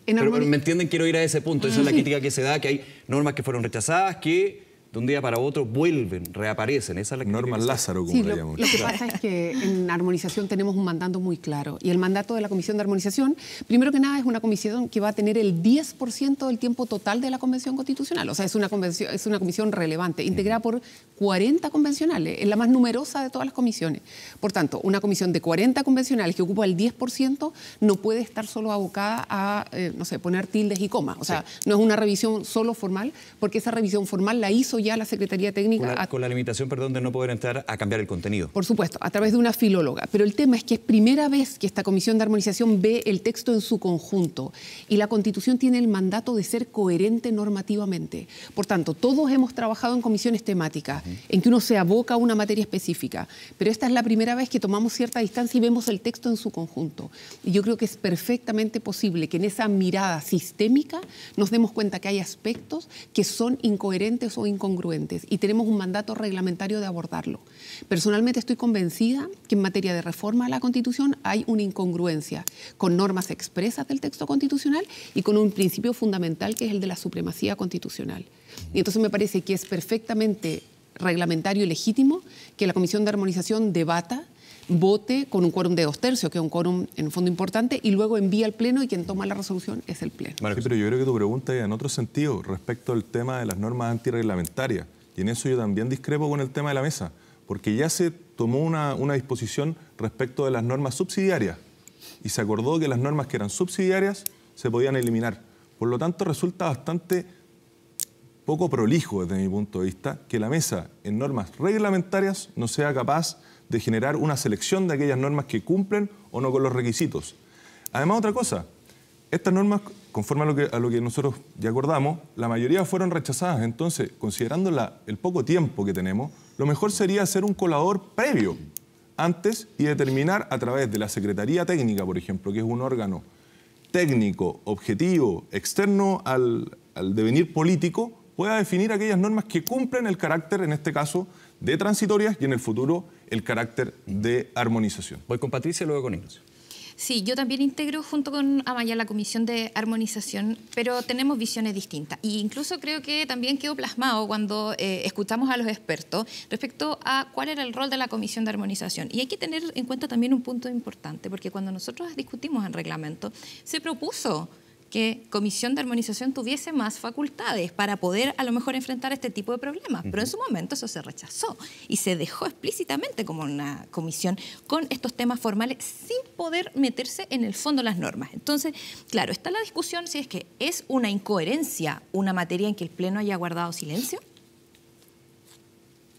Pero me entienden, quiero ir a ese punto. Esa es la crítica que se da, que hay normas que fueron rechazadas, que de un día para otro vuelven, reaparecen. Esa es la
Normas Lázaro, como
Sí,
le
lo
llamamos.
que pasa es que en armonización tenemos un mandato muy claro. Y el mandato de la Comisión de Armonización, primero que nada, es una comisión que va a tener el 10% del tiempo total de la Convención Constitucional. O sea, es una comisión relevante, integrada por 40 convencionales, es la más numerosa de todas las comisiones. Por tanto, una comisión de 40 convencionales que ocupa el 10% no puede estar solo abocada a, no sé, poner tildes y comas. O sea, no es una revisión solo formal, porque esa revisión formal la hizo ya la Secretaría Técnica.
Con la limitación, perdón, de no poder entrar a cambiar el contenido.
Por supuesto, a través de una filóloga. Pero el tema es que es primera vez que esta Comisión de Armonización ve el texto en su conjunto y la Constitución tiene el mandato de ser coherente normativamente. Por tanto, todos hemos trabajado en comisiones temáticas, en que uno se aboca a una materia específica, pero esta es la primera vez que tomamos cierta distancia y vemos el texto en su conjunto. Y yo creo que es perfectamente posible que en esa mirada sistémica nos demos cuenta que hay aspectos que son incoherentes o incongruentes y tenemos un mandato reglamentario de abordarlo. Personalmente estoy convencida que en materia de reforma a la Constitución hay una incongruencia con normas expresas del texto constitucional y con un principio fundamental que es el de la supremacía constitucional. Y entonces me parece que es perfectamente reglamentario y legítimo que la Comisión de Armonización debata, vote con un quórum de 2/3, que es un quórum en el fondo importante, y luego envía al Pleno y quien toma la resolución es el Pleno.
Sí, pero yo creo que tu pregunta es en otro sentido respecto al tema de las normas antirreglamentarias. Y en eso yo también discrepo con el tema de la mesa, porque ya se tomó una disposición respecto de las normas subsidiarias y se acordó que las normas que eran subsidiarias se podían eliminar. Por lo tanto, resulta bastante poco prolijo desde mi punto de vista que la mesa en normas reglamentarias no sea capaz de generar una selección de aquellas normas que cumplen o no con los requisitos. Además, otra cosa, estas normas, conforme a lo que nosotros ya acordamos, la mayoría fueron rechazadas. Entonces, considerando el poco tiempo que tenemos, lo mejor sería hacer un colador previo antes y determinar a través de la Secretaría Técnica, por ejemplo, que es un órgano técnico, objetivo, externo al devenir político, pueda definir aquellas normas que cumplen el carácter, en este caso, de transitorias y en el futuro el carácter de armonización.
Voy con Patricia y luego con Ignacio.
Sí, yo también integro junto con Amaya la Comisión de Armonización, pero tenemos visiones distintas. E incluso creo que también quedó plasmado cuando escuchamos a los expertos respecto a cuál era el rol de la Comisión de Armonización. Y hay que tener en cuenta también un punto importante, porque cuando nosotros discutimos en reglamento, se propuso que Comisión de Armonización tuviese más facultades para poder a lo mejor enfrentar este tipo de problemas. Pero en su momento eso se rechazó y se dejó explícitamente como una comisión con estos temas formales sin poder meterse en el fondo de las normas. Entonces, claro, está la discusión si es que es una incoherencia una materia en que el Pleno haya guardado silencio.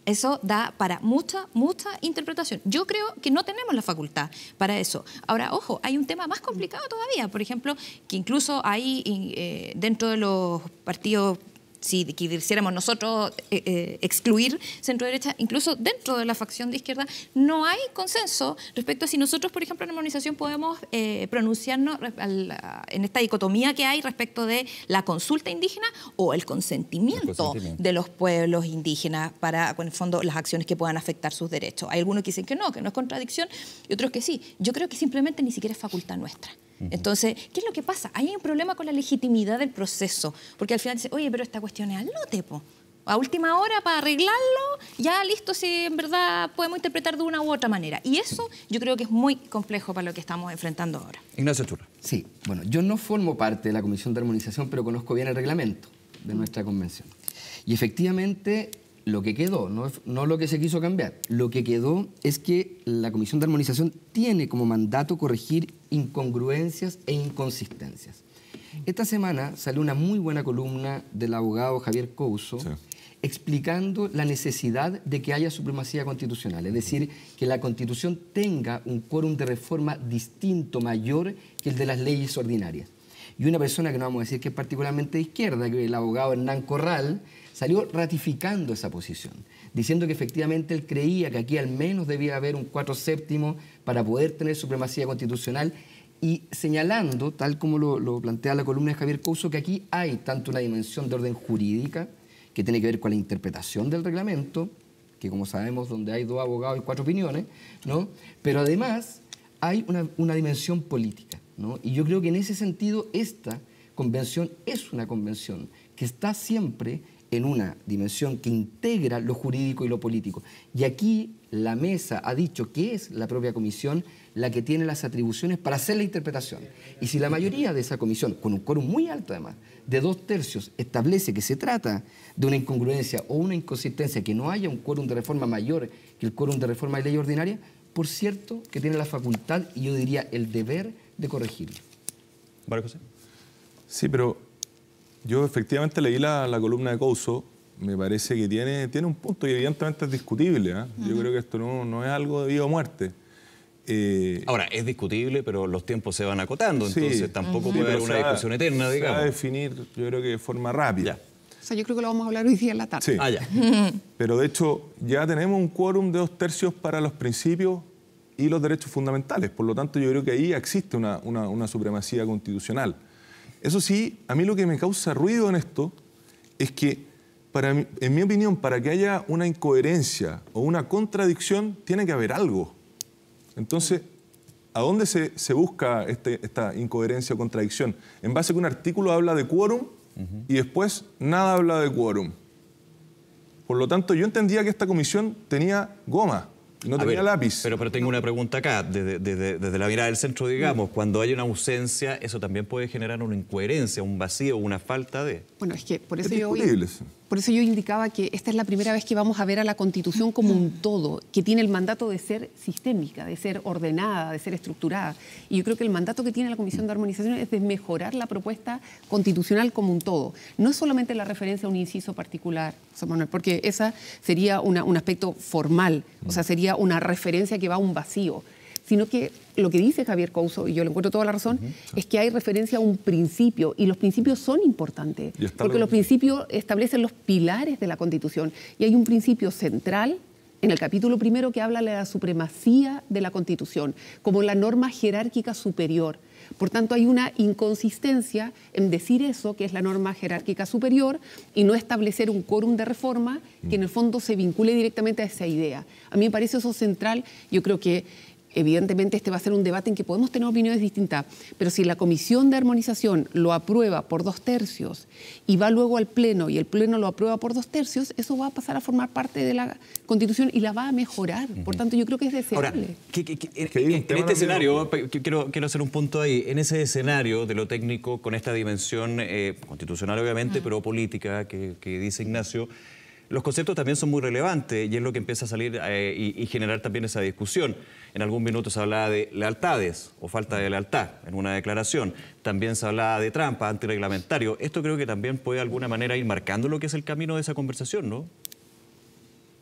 Eso da para mucha interpretación. Yo creo que no tenemos la facultad para eso. Ahora, ojo, hay un tema más complicado todavía. Por ejemplo, que incluso hay dentro de los partidos, si quisiéramos nosotros excluir centro-derecha, incluso dentro de la facción de izquierda, no hay consenso respecto a si nosotros, por ejemplo, en armonización podemos pronunciarnos en esta dicotomía que hay respecto de la consulta indígena o el consentimiento de los pueblos indígenas para, en el fondo, las acciones que puedan afectar sus derechos. Hay algunos que dicen que no es contradicción, y otros que sí. Yo creo que simplemente ni siquiera es facultad nuestra. Entonces, ¿qué es lo que pasa? Hay un problema con la legitimidad del proceso, porque al final dice, oye, pero esta cuestión es al lote, po. A última hora para arreglarlo, ya listo, si en verdad podemos interpretar de una u otra manera. Y eso yo creo que es muy complejo para lo que estamos enfrentando ahora.
Ignacio Churra.
Sí, bueno, yo no formo parte de la Comisión de Armonización, pero conozco bien el reglamento de nuestra convención. Y efectivamente lo que quedó, no lo que se quiso cambiar, lo que quedó es que la Comisión de Armonización tiene como mandato corregir incongruencias e inconsistencias. Esta semana salió una muy buena columna del abogado Javier Couso, sí, explicando la necesidad de que haya supremacía constitucional, es decir, que la Constitución tenga un quórum de reforma distinto, mayor que el de las leyes ordinarias. Y una persona que no vamos a decir que es particularmente de izquierda, que el abogado Hernán Corral, salió ratificando esa posición, diciendo que efectivamente él creía que aquí al menos debía haber un 4/7 para poder tener supremacía constitucional y señalando, tal como lo plantea la columna de Javier Couso, que aquí hay tanto una dimensión de orden jurídica, que tiene que ver con la interpretación del reglamento, que como sabemos donde hay 2 abogados y 4 opiniones, ¿no? Pero además hay una dimensión política, ¿no? Y yo creo que en ese sentido esta convención es una convención que está siempre en una dimensión que integra lo jurídico y lo político. Y aquí la mesa ha dicho que es la propia comisión la que tiene las atribuciones para hacer la interpretación. Y si la mayoría de esa comisión, con un quórum muy alto además, de 2/3, establece que se trata de una incongruencia o una inconsistencia, que no haya un quórum de reforma mayor que el quórum de reforma de ley ordinaria, por cierto que tiene la facultad y yo diría el deber de corregirlo.
¿María José?
Sí, pero yo efectivamente leí la columna de Couso, me parece que tiene un punto y evidentemente es discutible, ¿eh? Yo creo que esto no es algo de vida o muerte.
Ahora, es discutible, pero los tiempos se van acotando,
sí,
entonces tampoco puede haber una discusión eterna, digamos.
Se va a definir, yo creo que de forma rápida.
Ya.
O sea, yo creo que lo vamos a hablar hoy día en la tarde.
Sí.
Ah, ya.
Pero de hecho, ya tenemos un quórum de 2/3 para los principios y los derechos fundamentales. Por lo tanto, yo creo que ahí existe una supremacía constitucional. Eso sí, a mí lo que me causa ruido en esto es que, en mi opinión, para que haya una incoherencia o una contradicción, tiene que haber algo. Entonces, ¿a dónde se busca esta incoherencia o contradicción? En base a que un artículo habla de quórum y después nada habla de quórum. Por lo tanto, yo entendía que esta comisión tenía goma. No tenía lápiz.
Pero tengo una pregunta acá, desde la mirada del centro, digamos. Cuando hay una ausencia, eso también puede generar una incoherencia, un vacío, una falta de...
Bueno, es que por eso
Por
eso yo indicaba que esta es la primera vez que vamos a ver a la Constitución como un todo, que tiene el mandato de ser sistémica, de ser ordenada, de ser estructurada. Y yo creo que el mandato que tiene la Comisión de Armonización es de mejorar la propuesta constitucional como un todo. No es solamente la referencia a un inciso particular, José Manuel, porque esa sería un aspecto formal, o sea, sería una referencia que va a un vacío, sino que lo que dice Javier Couso, y yo le encuentro toda la razón, es que hay referencia a un principio, y los principios son importantes, porque los principios establecen los pilares de la Constitución, y hay un principio central en el capítulo 1 que habla de la supremacía de la Constitución, como la norma jerárquica superior. Por tanto, hay una inconsistencia en decir eso, que es la norma jerárquica superior, y no establecer un quórum de reforma que en el fondo se vincule directamente a esa idea. A mí me parece eso central. Yo creo que evidentemente este va a ser un debate en que podemos tener opiniones distintas, pero si la Comisión de Armonización lo aprueba por 2/3 y va luego al Pleno y el Pleno lo aprueba por 2/3, eso va a pasar a formar parte de la Constitución y la va a mejorar. Por tanto, yo creo que es deseable.
Ahora, en este escenario, quiero hacer un punto ahí, en ese escenario de lo técnico, con esta dimensión constitucional obviamente, pero política que dice Ignacio, los conceptos también son muy relevantes y es lo que empieza a salir y generar también esa discusión. En algún minuto se hablaba de lealtades o falta de lealtad en una declaración. También se hablaba de trampa, antirreglamentario. Esto creo que también puede de alguna manera ir marcando lo que es el camino de esa conversación, ¿no?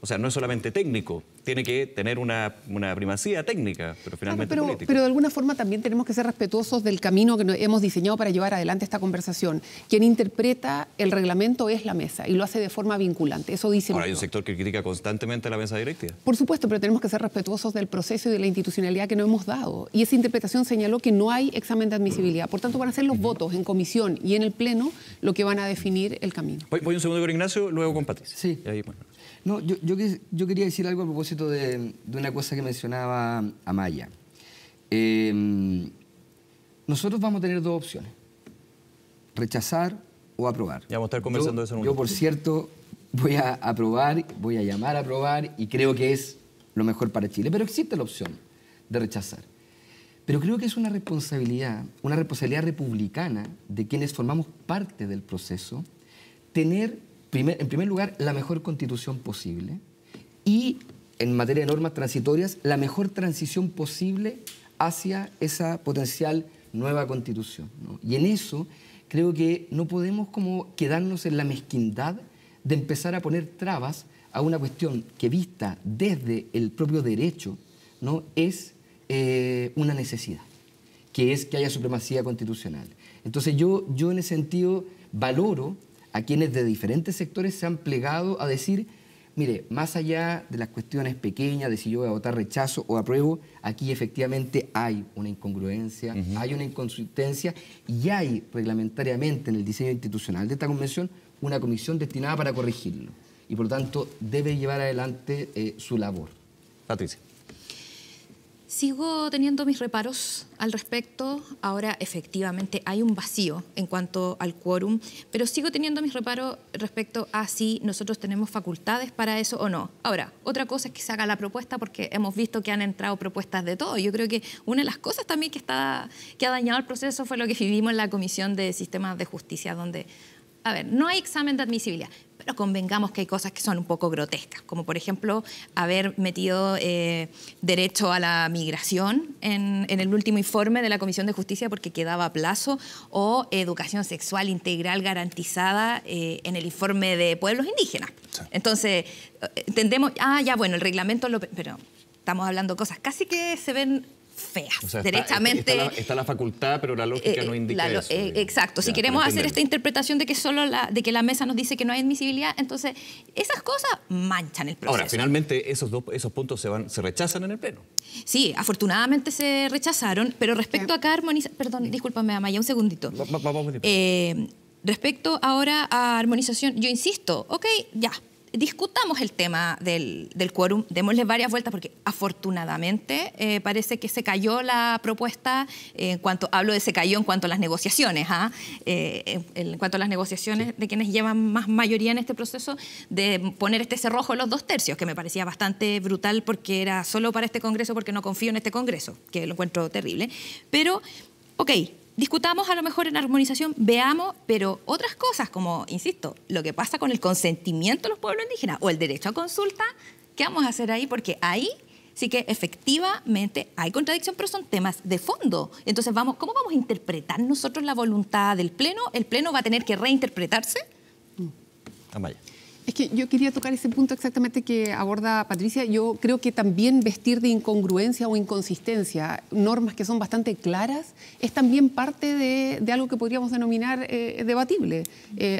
O sea, no es solamente técnico, tiene que tener una primacía técnica, pero finalmente política.
Pero de alguna forma también tenemos que ser respetuosos del camino que hemos diseñado para llevar adelante esta conversación. Quien interpreta el reglamento es la mesa y lo hace de forma vinculante. Eso dice
Ahora, hay un sector que critica constantemente a la mesa directiva.
Por supuesto, pero tenemos que ser respetuosos del proceso y de la institucionalidad que nos hemos dado. Y esa interpretación señaló que no hay examen de admisibilidad. Por tanto, van a ser los votos en comisión y en el Pleno lo que van a definir el camino.
Voy un segundo con Ignacio, luego con Patricia.
Sí.
Y ahí, bueno.
No, yo quería decir algo a propósito de una cosa que mencionaba Amaya. Nosotros vamos a tener 2 opciones, rechazar o aprobar.
Ya vamos a estar conversando de eso en un
Yo, por cierto, voy a aprobar, voy a llamar a aprobar y creo que es lo mejor para Chile, pero existe la opción de rechazar. Pero creo que es una responsabilidad republicana de quienes formamos parte del proceso, tener en primer lugar, la mejor constitución posible y, en materia de normas transitorias, la mejor transición posible hacia esa potencial nueva constitución, ¿no? Y en eso creo que no podemos como quedarnos en la mezquindad de empezar a poner trabas a una cuestión que, vista desde el propio derecho, ¿no?, es una necesidad, que es que haya supremacía constitucional. Entonces yo en ese sentido valoro a quienes de diferentes sectores se han plegado a decir, mire, más allá de las cuestiones pequeñas de si yo voy a votar rechazo o apruebo, aquí efectivamente hay una incongruencia, hay una inconsistencia y hay reglamentariamente en el diseño institucional de esta convención una comisión destinada para corregirlo. Y por lo tanto debe llevar adelante su labor.
Patricia.
Sigo teniendo mis reparos al respecto. Ahora, efectivamente, hay un vacío en cuanto al quórum, pero sigo teniendo mis reparos respecto a si nosotros tenemos facultades para eso o no. Ahora, otra cosa es que se haga la propuesta, porque hemos visto que han entrado propuestas de todo. Yo creo que una de las cosas también que ha dañado el proceso fue lo que vivimos en la Comisión de Sistemas de Justicia, donde, a ver, no hay examen de admisibilidad, pero convengamos que hay cosas que son un poco grotescas, como por ejemplo haber metido derecho a la migración en el último informe de la Comisión de Justicia porque quedaba a plazo, o educación sexual integral garantizada en el informe de pueblos indígenas. Sí. Entonces, entendemos, ya bueno, el reglamento, pero estamos hablando de cosas casi que se ven feas, o sea, derechamente.
Está la facultad, pero la lógica no indica eso.
Exacto. Si queremos hacer esta interpretación de que de que la mesa nos dice que no hay admisibilidad, entonces esas cosas manchan el proceso.
Ahora, finalmente esos puntos se rechazan en el Pleno.
Sí, afortunadamente se rechazaron, pero respecto a acá perdón, discúlpame, Amaya, un segundito. Respecto ahora a armonización, yo insisto, ok, ya. Discutamos el tema del quórum, démosle varias vueltas porque afortunadamente parece que se cayó la propuesta en cuanto a las negociaciones, en cuanto a las negociaciones de quienes llevan más mayoría en este proceso, de poner este cerrojo en los 2/3, que me parecía bastante brutal porque era solo para este Congreso, porque no confío en este Congreso, que lo encuentro terrible. Pero, ok, discutamos a lo mejor en armonización, veamos, pero otras cosas como, insisto, lo que pasa con el consentimiento de los pueblos indígenas o el derecho a consulta, ¿qué vamos a hacer ahí? Porque ahí sí que efectivamente hay contradicción, pero son temas de fondo. Entonces, ¿cómo vamos a interpretar nosotros la voluntad del Pleno? ¿El Pleno va a tener que reinterpretarse?
Amaya.
Es que yo quería tocar ese punto exactamente que aborda Patricia. Yo creo que también vestir de incongruencia o inconsistencia normas que son bastante claras es también parte de algo que podríamos denominar debatible.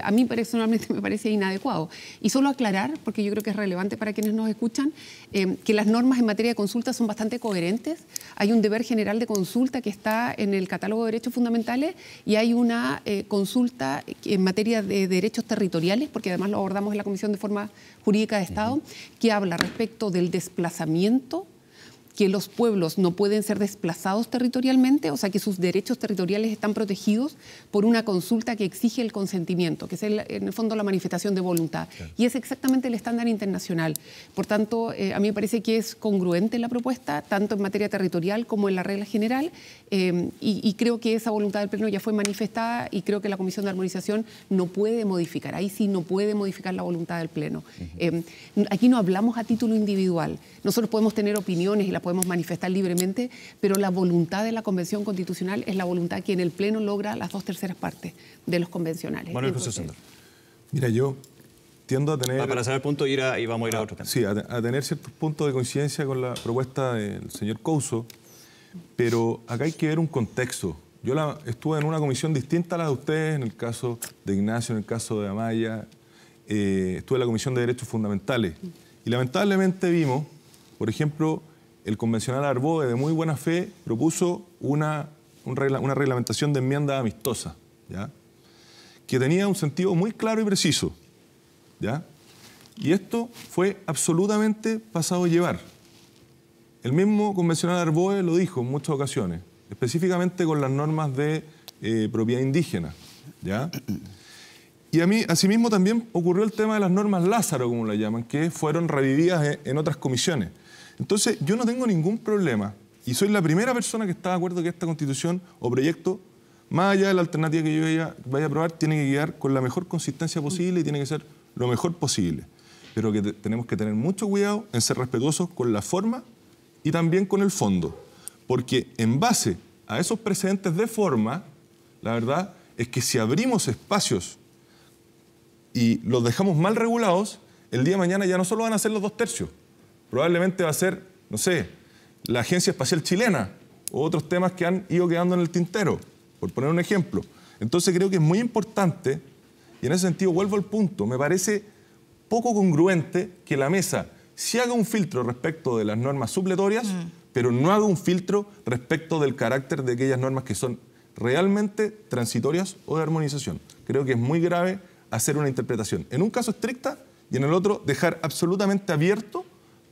A mí personalmente me parece inadecuado. Y solo aclarar, porque yo creo que es relevante para quienes nos escuchan, que las normas en materia de consulta son bastante coherentes. Hay un deber general de consulta que está en el catálogo de derechos fundamentales y hay una consulta en materia de derechos territoriales, porque además lo abordamos en la Comisión de Forma Jurídica de Estado, que habla respecto del desplazamiento, que los pueblos no pueden ser desplazados territorialmente, o sea que sus derechos territoriales están protegidos por una consulta que exige el consentimiento, que es en el fondo la manifestación de voluntad. Claro. Y es exactamente el estándar internacional. Por tanto, a mí me parece que es congruente la propuesta, tanto en materia territorial como en la regla general, y creo que esa voluntad del Pleno ya fue manifestada y creo que la Comisión de Armonización no puede modificar, ahí sí no puede modificar la voluntad del Pleno. Aquí no hablamos a título individual, nosotros podemos tener opiniones y la podemos manifestar libremente, pero la voluntad de la Convención Constitucional es la voluntad que en el Pleno logra las 2/3 partes de los convencionales.
Manuel José Sandor.
Mira, yo tiendo a tener...
Para saber el punto y vamos a ir a otro tema.
Sí, a tener ciertos puntos de coincidencia con la propuesta del señor Couso, pero acá hay que ver un contexto. Yo estuve en una comisión distinta a la de ustedes, en el caso de Ignacio, en el caso de Amaya, estuve en la Comisión de Derechos Fundamentales. Y lamentablemente vimos, por ejemplo, el convencional Arboe, de muy buena fe, propuso una reglamentación de enmienda amistosa, ¿ya?, que tenía un sentido muy claro y preciso, ¿ya? Y esto fue absolutamente pasado a llevar. El mismo convencional Arboe lo dijo en muchas ocasiones, específicamente con las normas de propiedad indígena, ¿ya? Y asimismo también ocurrió el tema de las normas Lázaro, como la llaman, que fueron revividas en otras comisiones. Entonces, yo no tengo ningún problema, y soy la primera persona que está de acuerdo que esta constitución o proyecto, más allá de la alternativa que yo vaya a aprobar, tiene que quedar con la mejor consistencia posible y tiene que ser lo mejor posible, pero que tenemos que tener mucho cuidado en ser respetuosos con la forma y también con el fondo, porque en base a esos precedentes de forma, la verdad es que si abrimos espacios y los dejamos mal regulados, el día de mañana ya no solo van a ser los 2/3, probablemente va a ser, no sé, la Agencia Espacial Chilena o otros temas que han ido quedando en el tintero, por poner un ejemplo. Entonces creo que es muy importante, y en ese sentido vuelvo al punto, me parece poco congruente que la mesa sí haga un filtro respecto de las normas supletorias, pero no haga un filtro respecto del carácter de aquellas normas que son realmente transitorias o de armonización. Creo que es muy grave hacer una interpretación en un caso estricta y en el otro dejar absolutamente abierto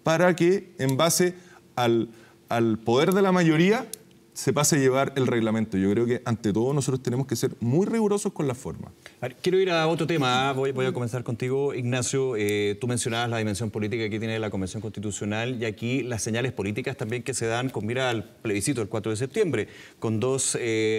para que en base al poder de la mayoría se pase a llevar el reglamento. Yo creo que ante todo nosotros tenemos que ser muy rigurosos con la forma.
Quiero ir a otro tema. Voy a comenzar contigo, Ignacio. Tú mencionabas la dimensión política que tiene la Convención Constitucional y aquí las señales políticas también que se dan con mira al plebiscito del 4 de septiembre, con dos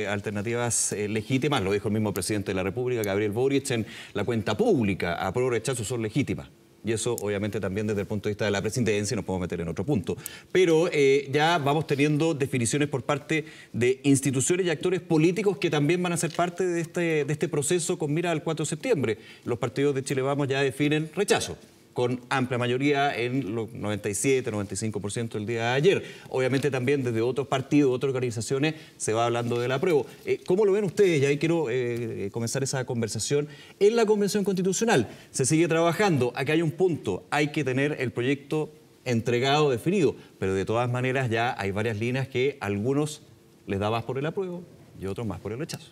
alternativas legítimas, lo dijo el mismo presidente de la República, Gabriel Boric, en la cuenta pública, apruebo o rechazo son legítimas. Y eso, obviamente, también desde el punto de vista de la presidencia, nos podemos meter en otro punto. Pero ya vamos teniendo definiciones por parte de instituciones y actores políticos que también van a ser parte de este proceso con mira al 4 de septiembre. Los partidos de Chile Vamos ya definen rechazo, con amplia mayoría en los 97, 95% el día de ayer. Obviamente también desde otros partidos, otras organizaciones, se va hablando del apruebo. ¿Cómo lo ven ustedes? Y ahí quiero comenzar esa conversación. En la Convención Constitucional se sigue trabajando. Aquí hay un punto, hay que tener el proyecto entregado, definido, pero de todas maneras ya hay varias líneas que a algunos les da más por el apruebo y otros más por el rechazo.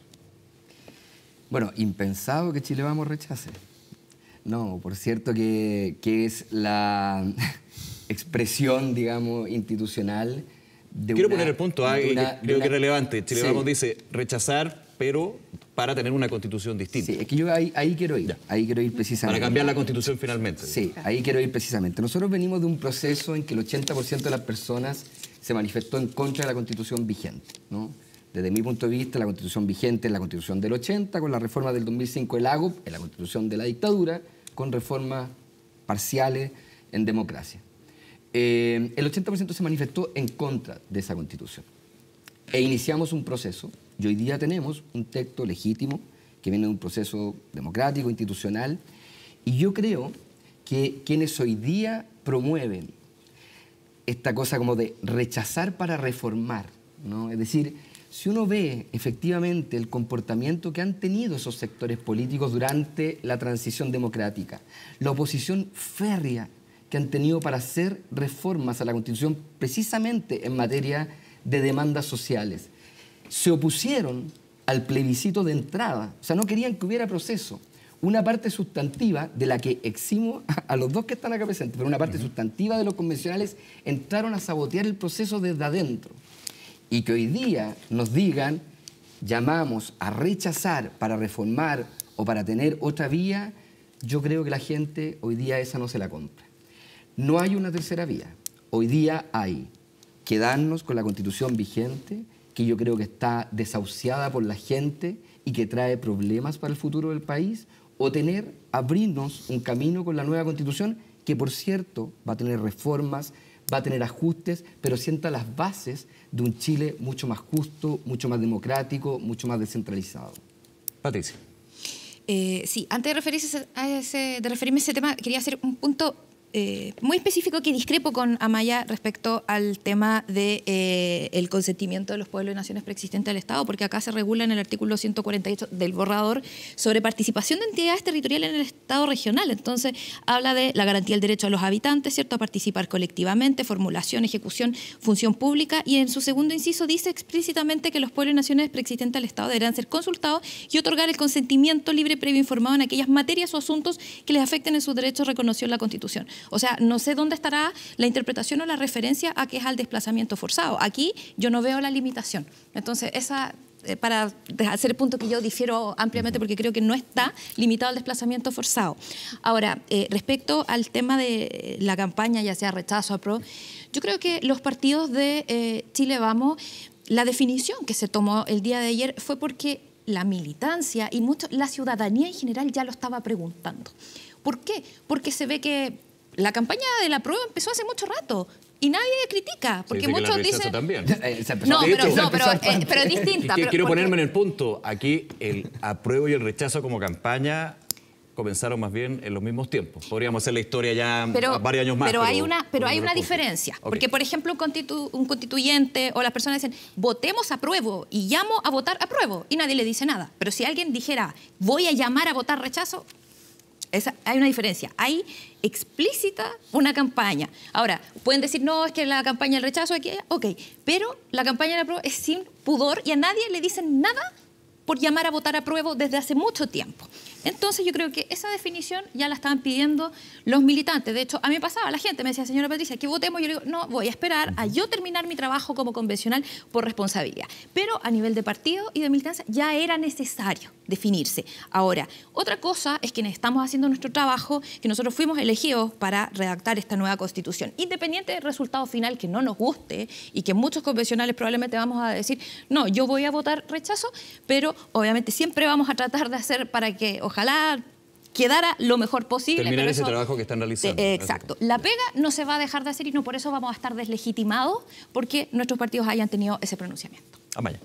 Bueno, impensado que Chile Vamos rechace. No, por cierto que es la expresión, digamos, institucional de
Quiero poner el punto, creo que es relevante. Chile Vamos dice rechazar, pero para tener una constitución distinta.
Sí, es que yo ahí quiero ir, ahí quiero ir precisamente.
Para cambiar la constitución finalmente.
Sí, ahí quiero ir precisamente. Nosotros venimos de un proceso en que el 80% de las personas se manifestó en contra de la constitución vigente, ¿no? Desde mi punto de vista, la constitución vigente es la constitución del 80, con la reforma del 2005 del AGOP, es la constitución de la dictadura, con reformas parciales en democracia. El 80% se manifestó en contra de esa constitución. E iniciamos un proceso, y hoy día tenemos un texto legítimo, que viene de un proceso democrático, institucional, y yo creo que quienes hoy día promueven esta cosa como de rechazar para reformar, ¿no? Es decir, si uno ve efectivamente el comportamiento que han tenido esos sectores políticos durante la transición democrática, la oposición férrea que han tenido para hacer reformas a la Constitución precisamente en materia de demandas sociales, se opusieron al plebiscito de entrada, o sea, no querían que hubiera proceso. Una parte sustantiva de la que eximo a los dos que están acá presentes, pero una parte sustantiva de los convencionales entraron a sabotear el proceso desde adentro. Y que hoy día nos digan, llamamos a rechazar para reformar o para tener otra vía, yo creo que la gente hoy día esa no se la compra. No hay una tercera vía. Hoy día hay quedarnos con la Constitución vigente, que yo creo que está desahuciada por la gente y que trae problemas para el futuro del país, o abrirnos un camino con la nueva Constitución, que por cierto va a tener reformas, va a tener ajustes, pero sienta las bases de un Chile mucho más justo, mucho más democrático, mucho más descentralizado.
Patricia.
Sí, antes de referirme a ese tema, quería hacer un punto muy específico que discrepo con Amaya respecto al tema del consentimiento de los pueblos y naciones preexistentes al Estado, porque acá se regula en el artículo 148 del borrador sobre participación de entidades territoriales en el Estado regional. Entonces, habla de la garantía del derecho a los habitantes, ¿cierto?, a participar colectivamente, formulación, ejecución, función pública, y en su segundo inciso dice explícitamente que los pueblos y naciones preexistentes al Estado deberán ser consultados y otorgar el consentimiento libre, previo, informado en aquellas materias o asuntos que les afecten en sus derechos reconocidos en la Constitución. O sea, no sé dónde estará la interpretación o la referencia a que es al desplazamiento forzado. Aquí yo no veo la limitación. Entonces, para hacer el punto que yo difiero ampliamente, porque creo que no está limitado al desplazamiento forzado. Ahora, respecto al tema de la campaña, ya sea rechazo, apruebo, yo creo que los partidos de Chile Vamos, la definición que se tomó el día de ayer fue porque la militancia y la ciudadanía en general ya lo estaba preguntando. ¿Por qué? Porque se ve que la campaña del apruebo empezó hace mucho rato. Y nadie critica, porque muchos dicen...
También.
Pero es distinta.
Quiero ponerme en el punto. Aquí el apruebo y el rechazo como campaña comenzaron más bien en los mismos tiempos. Podríamos hacer la historia ya varios años más.
Pero hay una diferencia. Okay. Porque, por ejemplo, un constituyente o las personas dicen, votemos apruebo y llamo a votar apruebo y nadie le dice nada. Pero si alguien dijera, voy a llamar a votar rechazo... hay una diferencia. Hay explícita una campaña. Ahora, pueden decir, no, es que la campaña del rechazo aquí, ok, pero la campaña del apruebo es sin pudor y a nadie le dicen nada por llamar a votar apruebo desde hace mucho tiempo. Entonces yo creo que esa definición ya la estaban pidiendo los militantes. De hecho, a mí me pasaba, la gente me decía, señora Patricia, que votemos. Yo le digo, no, voy a esperar a yo terminar mi trabajo como convencional por responsabilidad. Pero a nivel de partido y de militancia ya era necesario definirse. Ahora, otra cosa es que estamos haciendo nuestro trabajo, que nosotros fuimos elegidos para redactar esta nueva Constitución. Independiente del resultado final que no nos guste y que muchos convencionales probablemente vamos a decir, no, yo voy a votar rechazo, pero obviamente siempre vamos a tratar de hacer para que ojalá quedara lo mejor posible.
Terminar ese trabajo que están realizando.
Exacto. La pega no se va a dejar de hacer y no por eso vamos a estar deslegitimados porque nuestros partidos hayan tenido ese pronunciamiento.
Amaya.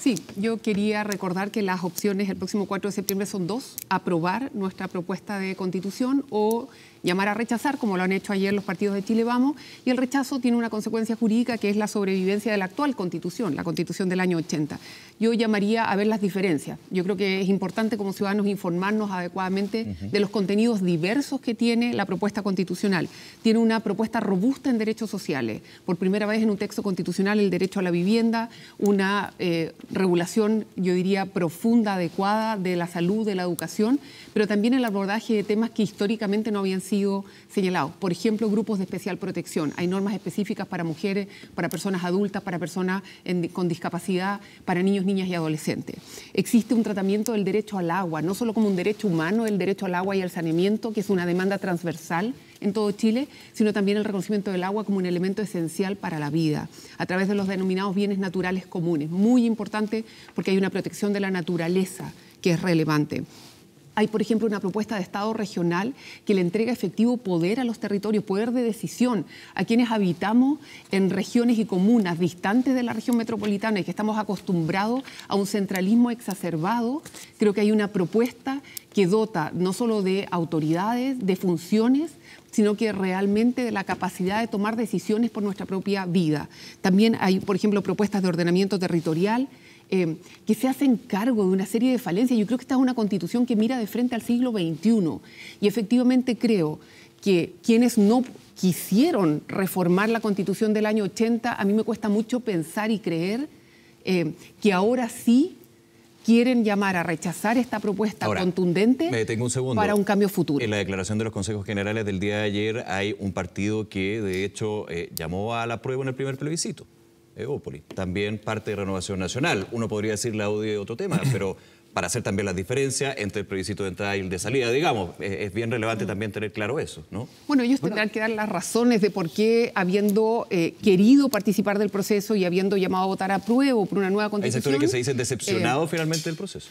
Sí, yo quería recordar que las opciones el próximo 4 de septiembre son dos: aprobar nuestra propuesta de constitución o llamar a rechazar, como lo han hecho ayer los partidos de Chile Vamos, y el rechazo tiene una consecuencia jurídica que es la sobrevivencia de la actual constitución, la constitución del año 80. Yo llamaría a ver las diferencias. Yo creo que es importante como ciudadanos informarnos adecuadamente de los contenidos diversos que tiene la propuesta constitucional. Tiene una propuesta robusta en derechos sociales. Por primera vez en un texto constitucional el derecho a la vivienda, una regulación, yo diría, profunda, adecuada de la salud, de la educación, pero también el abordaje de temas que históricamente no habían sido señalados. Por ejemplo, grupos de especial protección. Hay normas específicas para mujeres, para personas adultas, para personas con discapacidad, para niños, niñas y adolescentes. Existe un tratamiento del derecho al agua, no solo como un derecho humano, el derecho al agua y al saneamiento, que es una demanda transversal en todo Chile, sino también el reconocimiento del agua como un elemento esencial para la vida, a través de los denominados bienes naturales comunes. Muy importante porque hay una protección de la naturaleza que es relevante. Hay, por ejemplo, una propuesta de Estado regional que le entrega efectivo poder a los territorios, poder de decisión a quienes habitamos en regiones y comunas distantes de la región metropolitana y que estamos acostumbrados a un centralismo exacerbado. Creo que hay una propuesta que dota no solo de autoridades, de funciones, sino que realmente de la capacidad de tomar decisiones por nuestra propia vida. También hay, por ejemplo, propuestas de ordenamiento territorial que se hacen cargo de una serie de falencias. Yo creo que esta es una constitución que mira de frente al siglo XXI y efectivamente creo que quienes no quisieron reformar la constitución del año 80, a mí me cuesta mucho pensar y creer que ahora sí quieren llamar a rechazar esta propuesta contundente para un cambio futuro.
En la declaración de los consejos generales del día de ayer hay un partido que de hecho llamó a la apruebo en el primer plebiscito. Evópolis, también parte de Renovación Nacional. Uno podría decir la UDI de otro tema, pero para hacer también las diferencias entre el plebiscito de entrada y el de salida, digamos, es bien relevante también tener claro eso, ¿no?
Bueno, ellos tendrán que dar las razones de por qué, habiendo querido participar del proceso y habiendo llamado a votar a apruebo por una nueva constitución...
Hay sectores que se dicen decepcionados finalmente del proceso.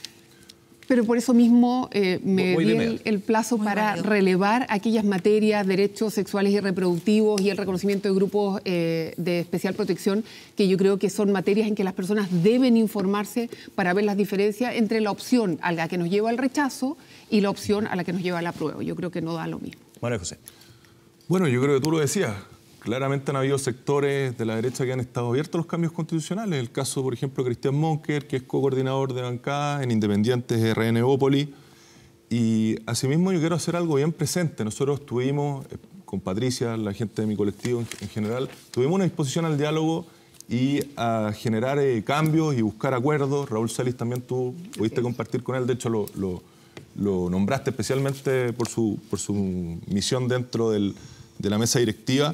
Pero por eso mismo me di el plazo para relevar aquellas materias, derechos sexuales y reproductivos y el reconocimiento de grupos de especial protección, que yo creo que son materias en que las personas deben informarse para ver las diferencias entre la opción a la que nos lleva el rechazo y la opción a la que nos lleva el apruebo. Yo creo que no da lo mismo.
María José.
Bueno, yo creo que tú lo decías. Claramente han habido sectores de la derecha que han estado abiertos a los cambios constitucionales. El caso, por ejemplo, de Cristian Monker, que es co-coordinador de bancada en Independientes de RN Evópolis. Y asimismo yo quiero hacer algo bien presente. Nosotros tuvimos, con Patricia, la gente de mi colectivo en general, tuvimos una disposición al diálogo y a generar cambios y buscar acuerdos. Raúl Celis también tú pudiste compartir con él. De hecho, lo nombraste especialmente por su misión dentro de la mesa directiva.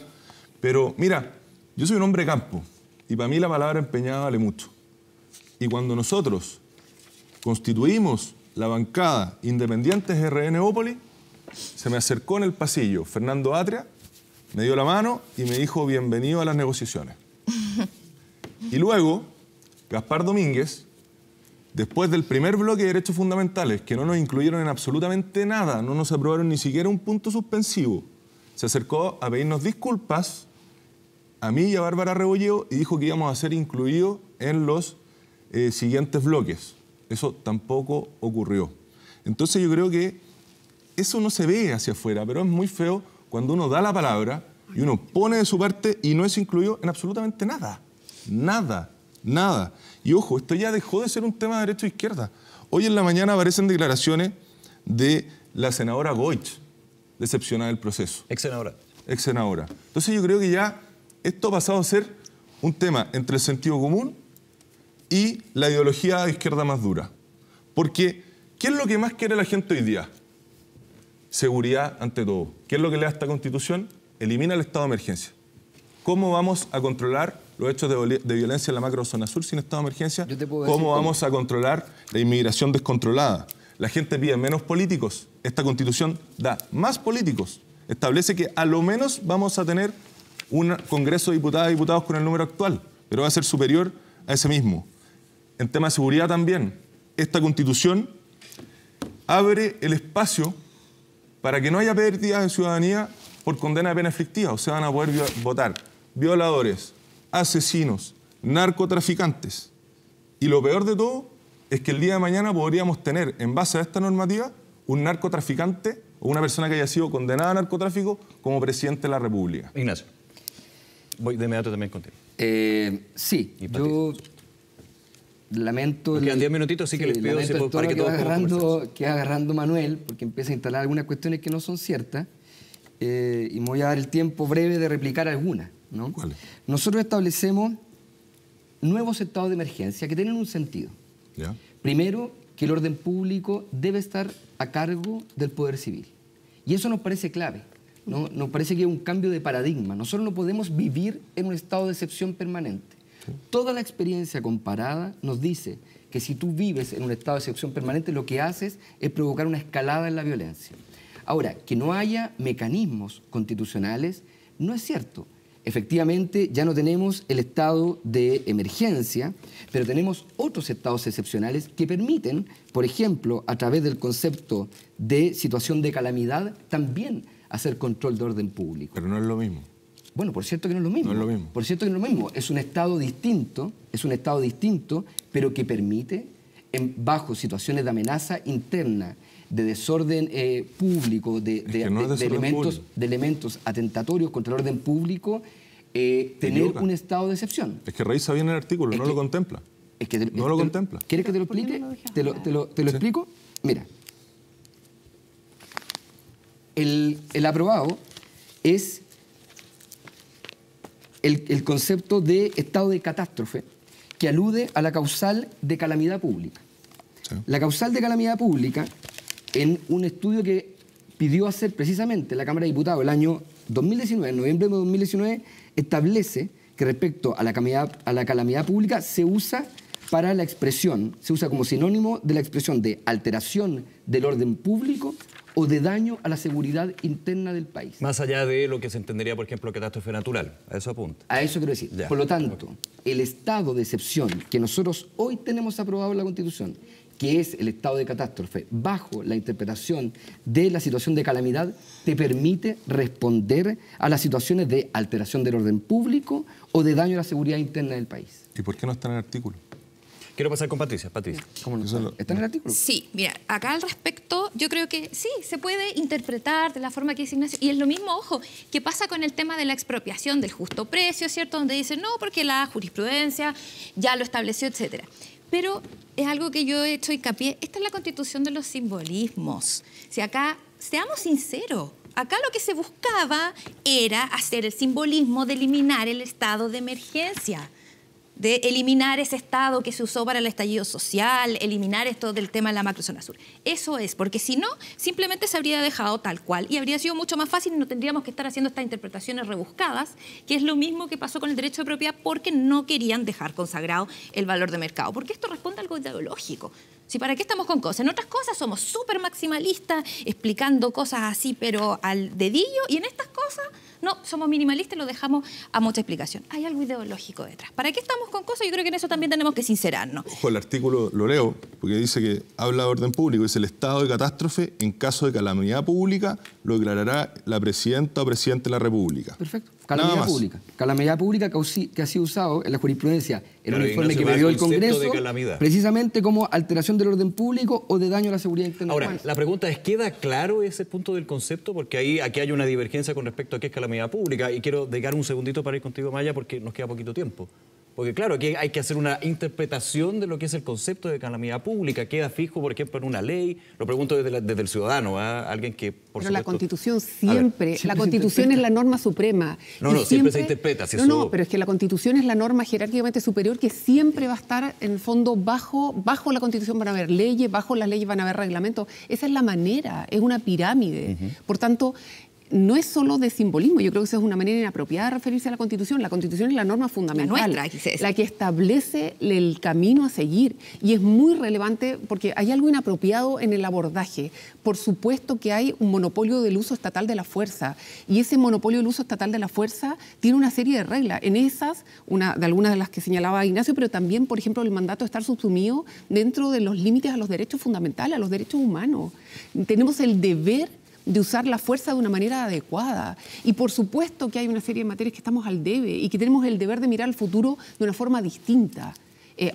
Pero mira, yo soy un hombre de campo y para mí la palabra empeñada vale mucho. Y cuando nosotros constituimos la bancada Independientes RN Evópolis, se me acercó en el pasillo Fernando Atria, me dio la mano y me dijo bienvenido a las negociaciones. Y luego Gaspar Domínguez después del primer bloque de derechos fundamentales, que no nos incluyeron en absolutamente nada, no nos aprobaron ni siquiera un punto suspensivo, se acercó a pedirnos disculpas a mí y a Bárbara Rebolledo y dijo que íbamos a ser incluidos en los siguientes bloques. Eso tampoco ocurrió. Entonces yo creo que eso no se ve hacia afuera, pero es muy feo cuando uno da la palabra y uno pone de su parte y no es incluido en absolutamente nada. Nada, nada. Y ojo, esto ya dejó de ser un tema de derecha e izquierda. Hoy en la mañana aparecen declaraciones de la senadora Goich, decepcionada del proceso.
Ex senadora.
Ex senadora. Entonces yo creo que ya esto ha pasado a ser un tema entre el sentido común y la ideología de izquierda más dura. Porque, ¿qué es lo que más quiere la gente hoy día? Seguridad ante todo. ¿Qué es lo que le da esta Constitución? Elimina el estado de emergencia. ¿Cómo vamos a controlar los hechos de violencia en la macrozona sur sin estado de emergencia? ¿Cómo vamos a controlar la inmigración descontrolada? La gente pide menos políticos. Esta Constitución da más políticos. Establece que a lo menos vamos a tener un Congreso de Diputadas y Diputados con el número actual, pero va a ser superior a ese mismo. En tema de seguridad también, esta Constitución abre el espacio para que no haya pérdida de ciudadanía por condena de pena efectiva. O sea, van a poder votar violadores, asesinos, narcotraficantes. Y lo peor de todo es que el día de mañana podríamos tener, en base a esta normativa, un narcotraficante o una persona que haya sido condenada a narcotráfico como presidente de la República.
Ignacio, voy de inmediato también contigo.
Sí, yo lamento...
Nos quedan 10 minutitos, así que les pido
para que va agarrando Manuel, porque empieza a instalar algunas cuestiones que no son ciertas, y me voy a dar el tiempo breve de replicar algunas, ¿no?
¿Cuáles?
Nosotros establecemos nuevos estados de emergencia que tienen un sentido.
¿Ya?
Primero, que el orden público debe estar a cargo del Poder Civil. Y eso nos parece clave, ¿no? Nos parece que es un cambio de paradigma. Nosotros no podemos vivir en un estado de excepción permanente. Sí. Toda la experiencia comparada nos dice que si tú vives en un estado de excepción permanente, lo que haces es provocar una escalada en la violencia. Ahora, que no haya mecanismos constitucionales no es cierto. Efectivamente, ya no tenemos el estado de emergencia, pero tenemos otros estados excepcionales que permiten, por ejemplo, a través del concepto de situación de calamidad, también hacer control de orden público.
Pero no es lo mismo.
Bueno, por cierto que no es lo mismo.
No es lo mismo.
Por cierto que no es lo mismo. Es un estado distinto, pero que permite, bajo situaciones de amenaza interna, de desorden público, de elementos atentatorios contra el orden público, tener un estado de excepción.
Es que revisa bien el artículo, no lo contempla. No lo contempla.
¿Quieres que te lo explique? ¿Te lo explico? Mira, el aprobado es el concepto de estado de catástrofe que alude a la causal de calamidad pública. Sí. La causal de calamidad pública, en un estudio que pidió hacer precisamente la Cámara de Diputados el año 2019, en noviembre de 2019, establece que respecto a la calamidad pública se usa para la expresión, se usa como sinónimo de la expresión de alteración del orden público o de daño a la seguridad interna del país.
Más allá de lo que se entendería, por ejemplo, catástrofe natural. A eso apunta.
A eso quiero decir. Ya. Por lo tanto, el estado de excepción que nosotros hoy tenemos aprobado en la Constitución, que es el estado de catástrofe, bajo la interpretación de la situación de calamidad, te permite responder a las situaciones de alteración del orden público o de daño a la seguridad interna del país.
¿Y por qué no está en el artículo?
Quiero pasar con Patricia. Patricia.
¿Cómo no está? ¿Está en el artículo?
Sí, mira, acá al respecto yo creo que sí, se puede interpretar de la forma que dice Ignacio. Y es lo mismo, ojo, que pasa con el tema de la expropiación del justo precio, ¿cierto? Donde dicen, no, porque la jurisprudencia ya lo estableció, etcétera. Pero es algo que yo he hecho hincapié. Esta es la Constitución de los simbolismos. Si acá, seamos sinceros, acá lo que se buscaba era hacer el simbolismo de eliminar el estado de emergencia, de eliminar ese estado que se usó para el estallido social, eliminar esto del tema de la macrozona sur. Eso es, porque si no, simplemente se habría dejado tal cual y habría sido mucho más fácil y no tendríamos que estar haciendo estas interpretaciones rebuscadas, que es lo mismo que pasó con el derecho de propiedad porque no querían dejar consagrado el valor de mercado, porque esto responde a algo ideológico. Si para qué estamos con cosas. En otras cosas somos súper maximalistas, explicando cosas así, pero al dedillo, y en estas cosas No, somos minimalistas y lo dejamos a mucha explicación. Hay algo ideológico detrás. ¿Para qué estamos con cosas? Yo creo que en eso también tenemos que sincerarnos.
Ojo, el artículo lo leo, porque dice que habla de orden público. Dice: el estado de catástrofe, en caso de calamidad pública, lo declarará la presidenta o presidente de la República.
Perfecto. Calamidad pública. Calamidad pública que ha sido usado en la jurisprudencia, en un informe que me dio el Congreso, precisamente como alteración del orden público o de daño a la seguridad interna.
Ahora, la pregunta es, ¿queda claro ese punto del concepto? Porque aquí hay una divergencia con respecto a qué es calamidad pública, y quiero dedicar un segundito para ir contigo, Maya, porque nos queda poquito tiempo. Porque claro, aquí hay que hacer una interpretación de lo que es el concepto de calamidad pública. Queda fijo, por ejemplo, en una ley. Lo pregunto desde el ciudadano, alguien que, por
Pero
supuesto...
la Constitución siempre la Constitución es la norma suprema.
No, siempre se interpreta. Si
no, pero es que la Constitución es la norma jerárquicamente superior que siempre va a estar, en el fondo, bajo la Constitución van a haber leyes, bajo las leyes van a haber reglamentos. Esa es la manera, es una pirámide. Por tanto, no es solo de simbolismo, yo creo que esa es una manera inapropiada de referirse a la Constitución. La Constitución es la norma fundamental, la que establece el camino a seguir. Y es muy relevante porque hay algo inapropiado en el abordaje. Por supuesto que hay un monopolio del uso estatal de la fuerza, y ese monopolio del uso estatal de la fuerza tiene una serie de reglas. En esas, de algunas de las que señalaba Ignacio, pero también, por ejemplo, el mandato de estar subsumido dentro de los límites a los derechos fundamentales, a los derechos humanos. Tenemos el deber de usar la fuerza de una manera adecuada. Y por supuesto que hay una serie de materias que estamos al debe y que tenemos el deber de mirar al futuro de una forma distinta.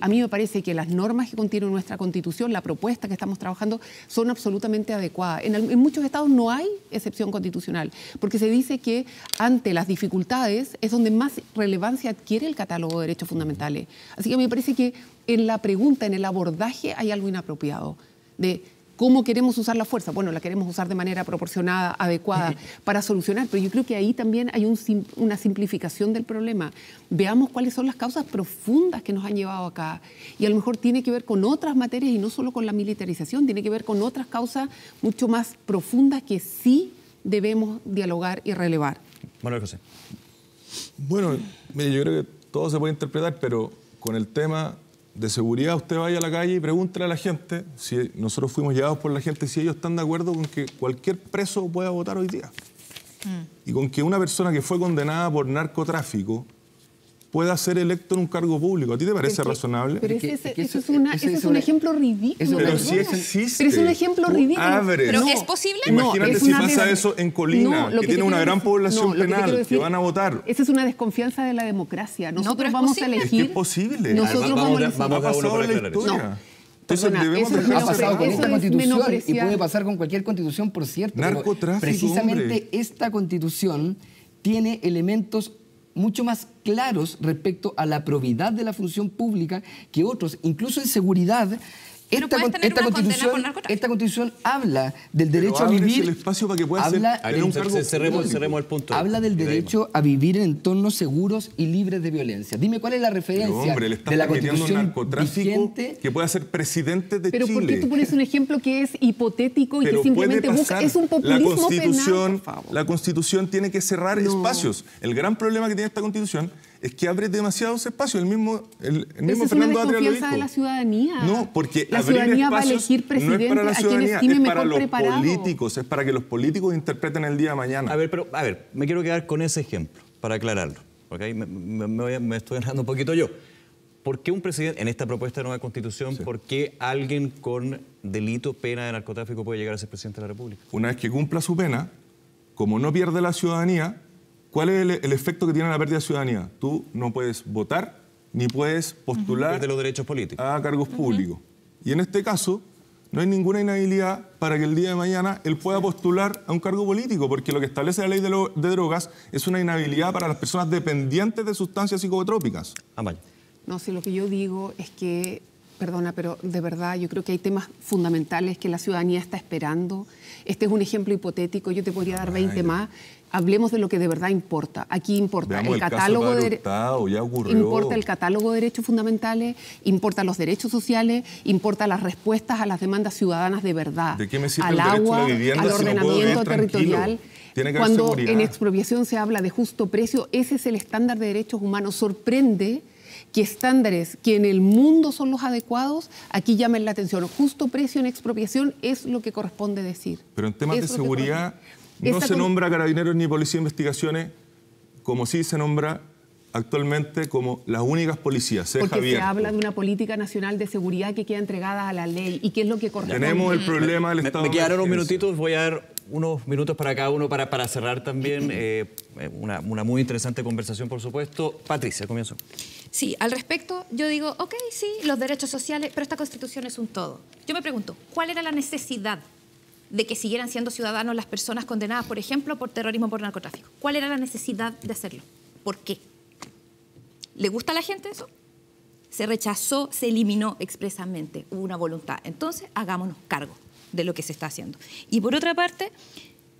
A mí me parece que las normas que contiene nuestra Constitución, la propuesta que estamos trabajando, son absolutamente adecuadas. En muchos estados no hay excepción constitucional, porque se dice que ante las dificultades es donde más relevancia adquiere el catálogo de derechos fundamentales. Así que me parece que en la pregunta, en el abordaje, hay algo inapropiado de ¿cómo queremos usar la fuerza? Bueno, la queremos usar de manera proporcionada, adecuada, para solucionar, pero yo creo que ahí también hay una simplificación del problema. Veamos cuáles son las causas profundas que nos han llevado acá. Y a lo mejor tiene que ver con otras materias y no solo con la militarización, tiene que ver con otras causas mucho más profundas que sí debemos dialogar y relevar.
Manuel José.
Bueno, mire, yo creo que todo se puede interpretar, pero con el tema de seguridad, usted vaya a la calle y pregúntele a la gente, si nosotros fuimos llevados por la gente, si ellos están de acuerdo con que cualquier preso pueda votar hoy día. Y con que una persona que fue condenada por narcotráfico pueda ser electo en un cargo público. ¿A ti te parece razonable?
Pero ese es un ejemplo ridículo.
Pero sí existe.
Pero es un ejemplo ridículo.
¿Pero es posible?
Imagínate si pasa eso en Colina, que tiene una gran población penal, que van a votar.
Esa es una desconfianza de la democracia. Nosotros vamos a elegir...
Es que es posible.
Nosotros vamos a elegir.
Ha pasado en la historia. Entonces debemos
ha pasado con esta Constitución y puede pasar con cualquier Constitución, por cierto.
Narcotráfico,
precisamente esta Constitución tiene elementos mucho más claros respecto a la probidad de la función pública que otros, incluso en seguridad. Esta Constitución habla del derecho a vivir.
El espacio para que pueda cerremos
el punto.
Habla del derecho a vivir en entornos seguros y libres de violencia. Dime cuál es la referencia de la Constitución vigente
que pueda ser presidente de
Chile. Pero ¿por qué tú pones un ejemplo que es hipotético y que simplemente busca? Es un populismo penal.
La Constitución tiene que cerrar espacios. El gran problema que tiene esta Constitución es que abre demasiados espacios. El mismo Fernando Atria lo dijo.
De la ciudadanía.
No, porque
la ciudadanía va a elegir presidente,
no es para la ciudadanía, es para los
preparado.
políticos, es para que los políticos interpreten el día de mañana.
A ver, me quiero quedar con ese ejemplo para aclararlo, porque ahí me estoy enredando un poquito yo. ¿Por qué un presidente, en esta propuesta de nueva Constitución, por qué alguien con delito, pena de narcotráfico puede llegar a ser presidente de la República?
Una vez que cumpla su pena, como no pierde la ciudadanía, ¿cuál es el efecto que tiene la pérdida de ciudadanía? Tú no puedes votar ni puedes postular
de los derechos políticos
a cargos públicos. Y en este caso, no hay ninguna inhabilidad para que el día de mañana él pueda postular a un cargo político, porque lo que establece la ley de drogas es una inhabilidad para las personas dependientes de sustancias psicotrópicas.
No, si lo que yo digo es que, perdona, pero de verdad yo creo que hay temas fundamentales que la ciudadanía está esperando. Este es un ejemplo hipotético, yo te podría dar 20 más. Hablemos de lo que de verdad importa. Aquí importa el catálogo de derechos fundamentales, importa los derechos sociales, importa las respuestas a las demandas ciudadanas de verdad.
¿De qué me sirve
al agua, al ordenamiento territorial. Cuando en expropiación se habla de justo precio, ese es el estándar de derechos humanos. Sorprende que estándares que en el mundo son los adecuados, aquí llamen la atención. Justo precio en expropiación es lo que corresponde decir.
Pero en temas de seguridad, No se nombra Carabineros ni Policía de Investigaciones, como sí se nombra actualmente como las únicas policías.
Porque se habla de una política nacional de seguridad que queda entregada a la ley. ¿Y qué es lo que corresponde?
Tenemos el problema del Estado.
Me quedaron unos minutitos, voy a dar unos minutos para cada uno para cerrar también una muy interesante conversación, por supuesto. Patricia, comienzo.
Sí, al respecto yo digo, ok, sí, los derechos sociales, pero esta Constitución es un todo. Yo me pregunto, ¿cuál era la necesidad de que siguieran siendo ciudadanos las personas condenadas, por ejemplo, por terrorismo o por narcotráfico? ¿Cuál era la necesidad de hacerlo? ¿Por qué? ¿Le gusta a la gente eso? Se rechazó, se eliminó expresamente, hubo una voluntad. Entonces, hagámonos cargo de lo que se está haciendo. Y por otra parte,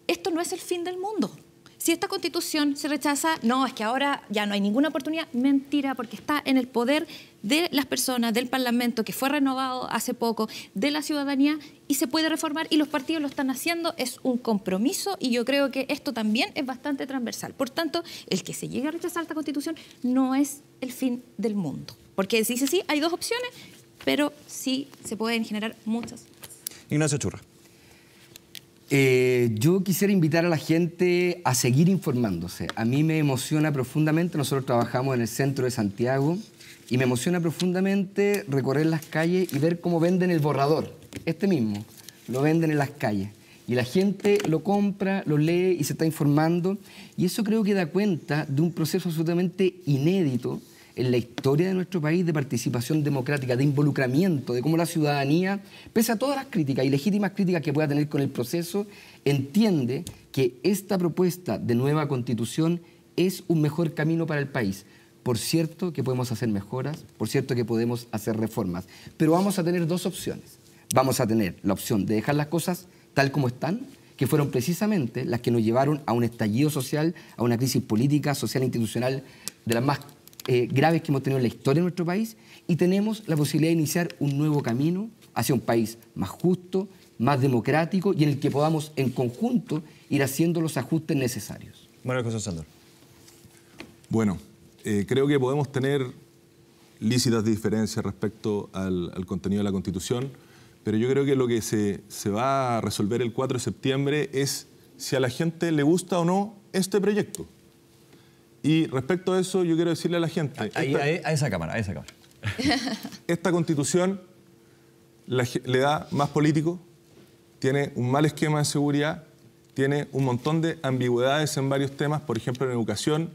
esto no es el fin del mundo. Si esta Constitución se rechaza, no, es que ahora ya no hay ninguna oportunidad. Mentira, porque está en el poder de las personas, del Parlamento, que fue renovado hace poco, de la ciudadanía, y se puede reformar, y los partidos lo están haciendo. Es un compromiso, y yo creo que esto también es bastante transversal. Por tanto, el que se llegue a rechazar esta Constitución no es el fin del mundo. Porque dice sí, hay dos opciones, pero sí se pueden generar muchas.
Ignacio Churra.
Yo quisiera invitar a la gente a seguir informándose. A mí me emociona profundamente, nosotros trabajamos en el centro de Santiago, y me emociona profundamente recorrer las calles y ver cómo venden el borrador, este mismo, lo venden en las calles. Y la gente lo compra, lo lee y se está informando, y eso creo que da cuenta de un proceso absolutamente inédito en la historia de nuestro país de participación democrática, de involucramiento, de cómo la ciudadanía, pese a todas las críticas y legítimas críticas que pueda tener con el proceso, entiende que esta propuesta de nueva Constitución es un mejor camino para el país. Por cierto que podemos hacer mejoras, por cierto que podemos hacer reformas, pero vamos a tener dos opciones. Vamos a tener la opción de dejar las cosas tal como están, que fueron precisamente las que nos llevaron a un estallido social, a una crisis política, social e institucional de las más graves que hemos tenido en la historia de nuestro país, y tenemos la posibilidad de iniciar un nuevo camino hacia un país más justo, más democrático, y en el que podamos en conjunto ir haciendo los ajustes necesarios.
Manuel José Sandón.
Bueno, creo que podemos tener lícitas diferencias respecto al contenido de la Constitución, pero yo creo que lo que se va a resolver el 4 de septiembre es si a la gente le gusta o no este proyecto. Y respecto a eso, yo quiero decirle a la gente...
A esa cámara.
Esta Constitución le da más político, tiene un mal esquema de seguridad, tiene un montón de ambigüedades en varios temas. Por ejemplo, en educación,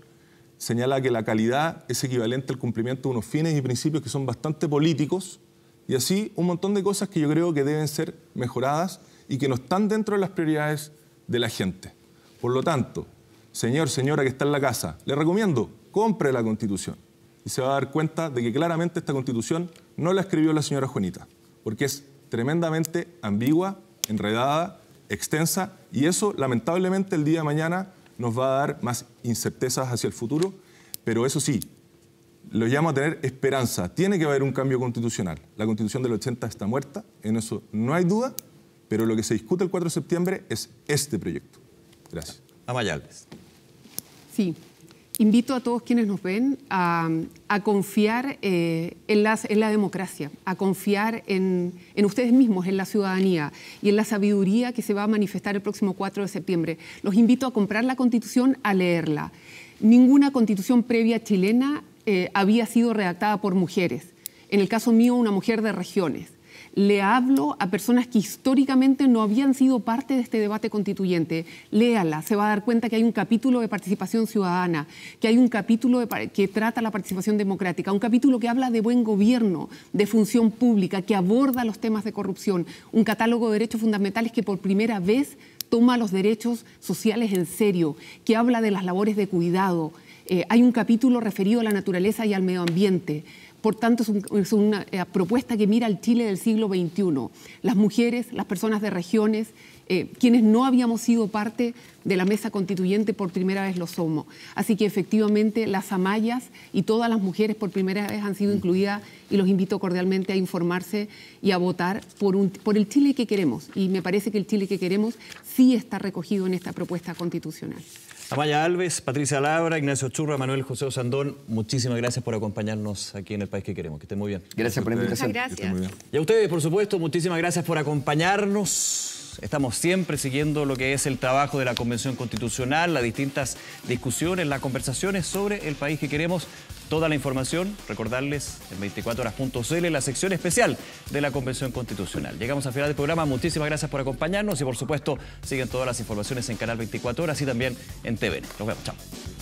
señala que la calidad es equivalente al cumplimiento de unos fines y principios que son bastante políticos, y así un montón de cosas que yo creo que deben ser mejoradas y que no están dentro de las prioridades de la gente. Por lo tanto, señor, señora que está en la casa, le recomiendo, compre la Constitución. Y se va a dar cuenta de que claramente esta Constitución no la escribió la señora Juanita, porque es tremendamente ambigua, enredada, extensa, y eso, lamentablemente, el día de mañana nos va a dar más incertezas hacia el futuro, pero eso sí, lo llamo a tener esperanza. Tiene que haber un cambio constitucional. La Constitución del 80 está muerta, en eso no hay duda, pero lo que se discute el 4 de septiembre es este proyecto. Gracias.
Amaya Alves.
Sí, invito a todos quienes nos ven a confiar en la democracia, a confiar en ustedes mismos, en la ciudadanía y en la sabiduría que se va a manifestar el próximo 4 de septiembre. Los invito a comprar la Constitución, a leerla. Ninguna Constitución previa chilena había sido redactada por mujeres. En el caso mío, una mujer de regiones. Le hablo a personas que históricamente no habían sido parte de este debate constituyente. Léala, se va a dar cuenta que hay un capítulo de participación ciudadana, que hay un capítulo que trata la participación democrática, un capítulo que habla de buen gobierno, de función pública, que aborda los temas de corrupción, un catálogo de derechos fundamentales que por primera vez toma los derechos sociales en serio, que habla de las labores de cuidado. Hay un capítulo referido a la naturaleza y al medio ambiente. Por tanto, es una propuesta que mira al Chile del siglo XXI. Las mujeres, las personas de regiones, quienes no habíamos sido parte de la mesa constituyente, por primera vez lo somos. Así que efectivamente las amayas y todas las mujeres por primera vez han sido incluidas, y los invito cordialmente a informarse y a votar por el Chile que queremos. Y me parece que el Chile que queremos sí está recogido en esta propuesta constitucional.
Amaya Alves, Patricia Labra, Ignacio Churra, Manuel José Osandón, muchísimas gracias por acompañarnos aquí en El País que Queremos. Que estén muy bien.
Gracias por la invitación.
Muchas gracias.
Y a ustedes, por supuesto, muchísimas gracias por acompañarnos.
Estamos siempre siguiendo lo que es el trabajo de la Convención Constitucional, las distintas discusiones, las conversaciones sobre el país que queremos. Toda la información, recordarles en 24horas.cl, la sección especial de la Convención Constitucional. Llegamos al final del programa. Muchísimas gracias por acompañarnos y, por supuesto, siguen todas las informaciones en Canal 24 Horas y también en TVN. Nos vemos. Chao.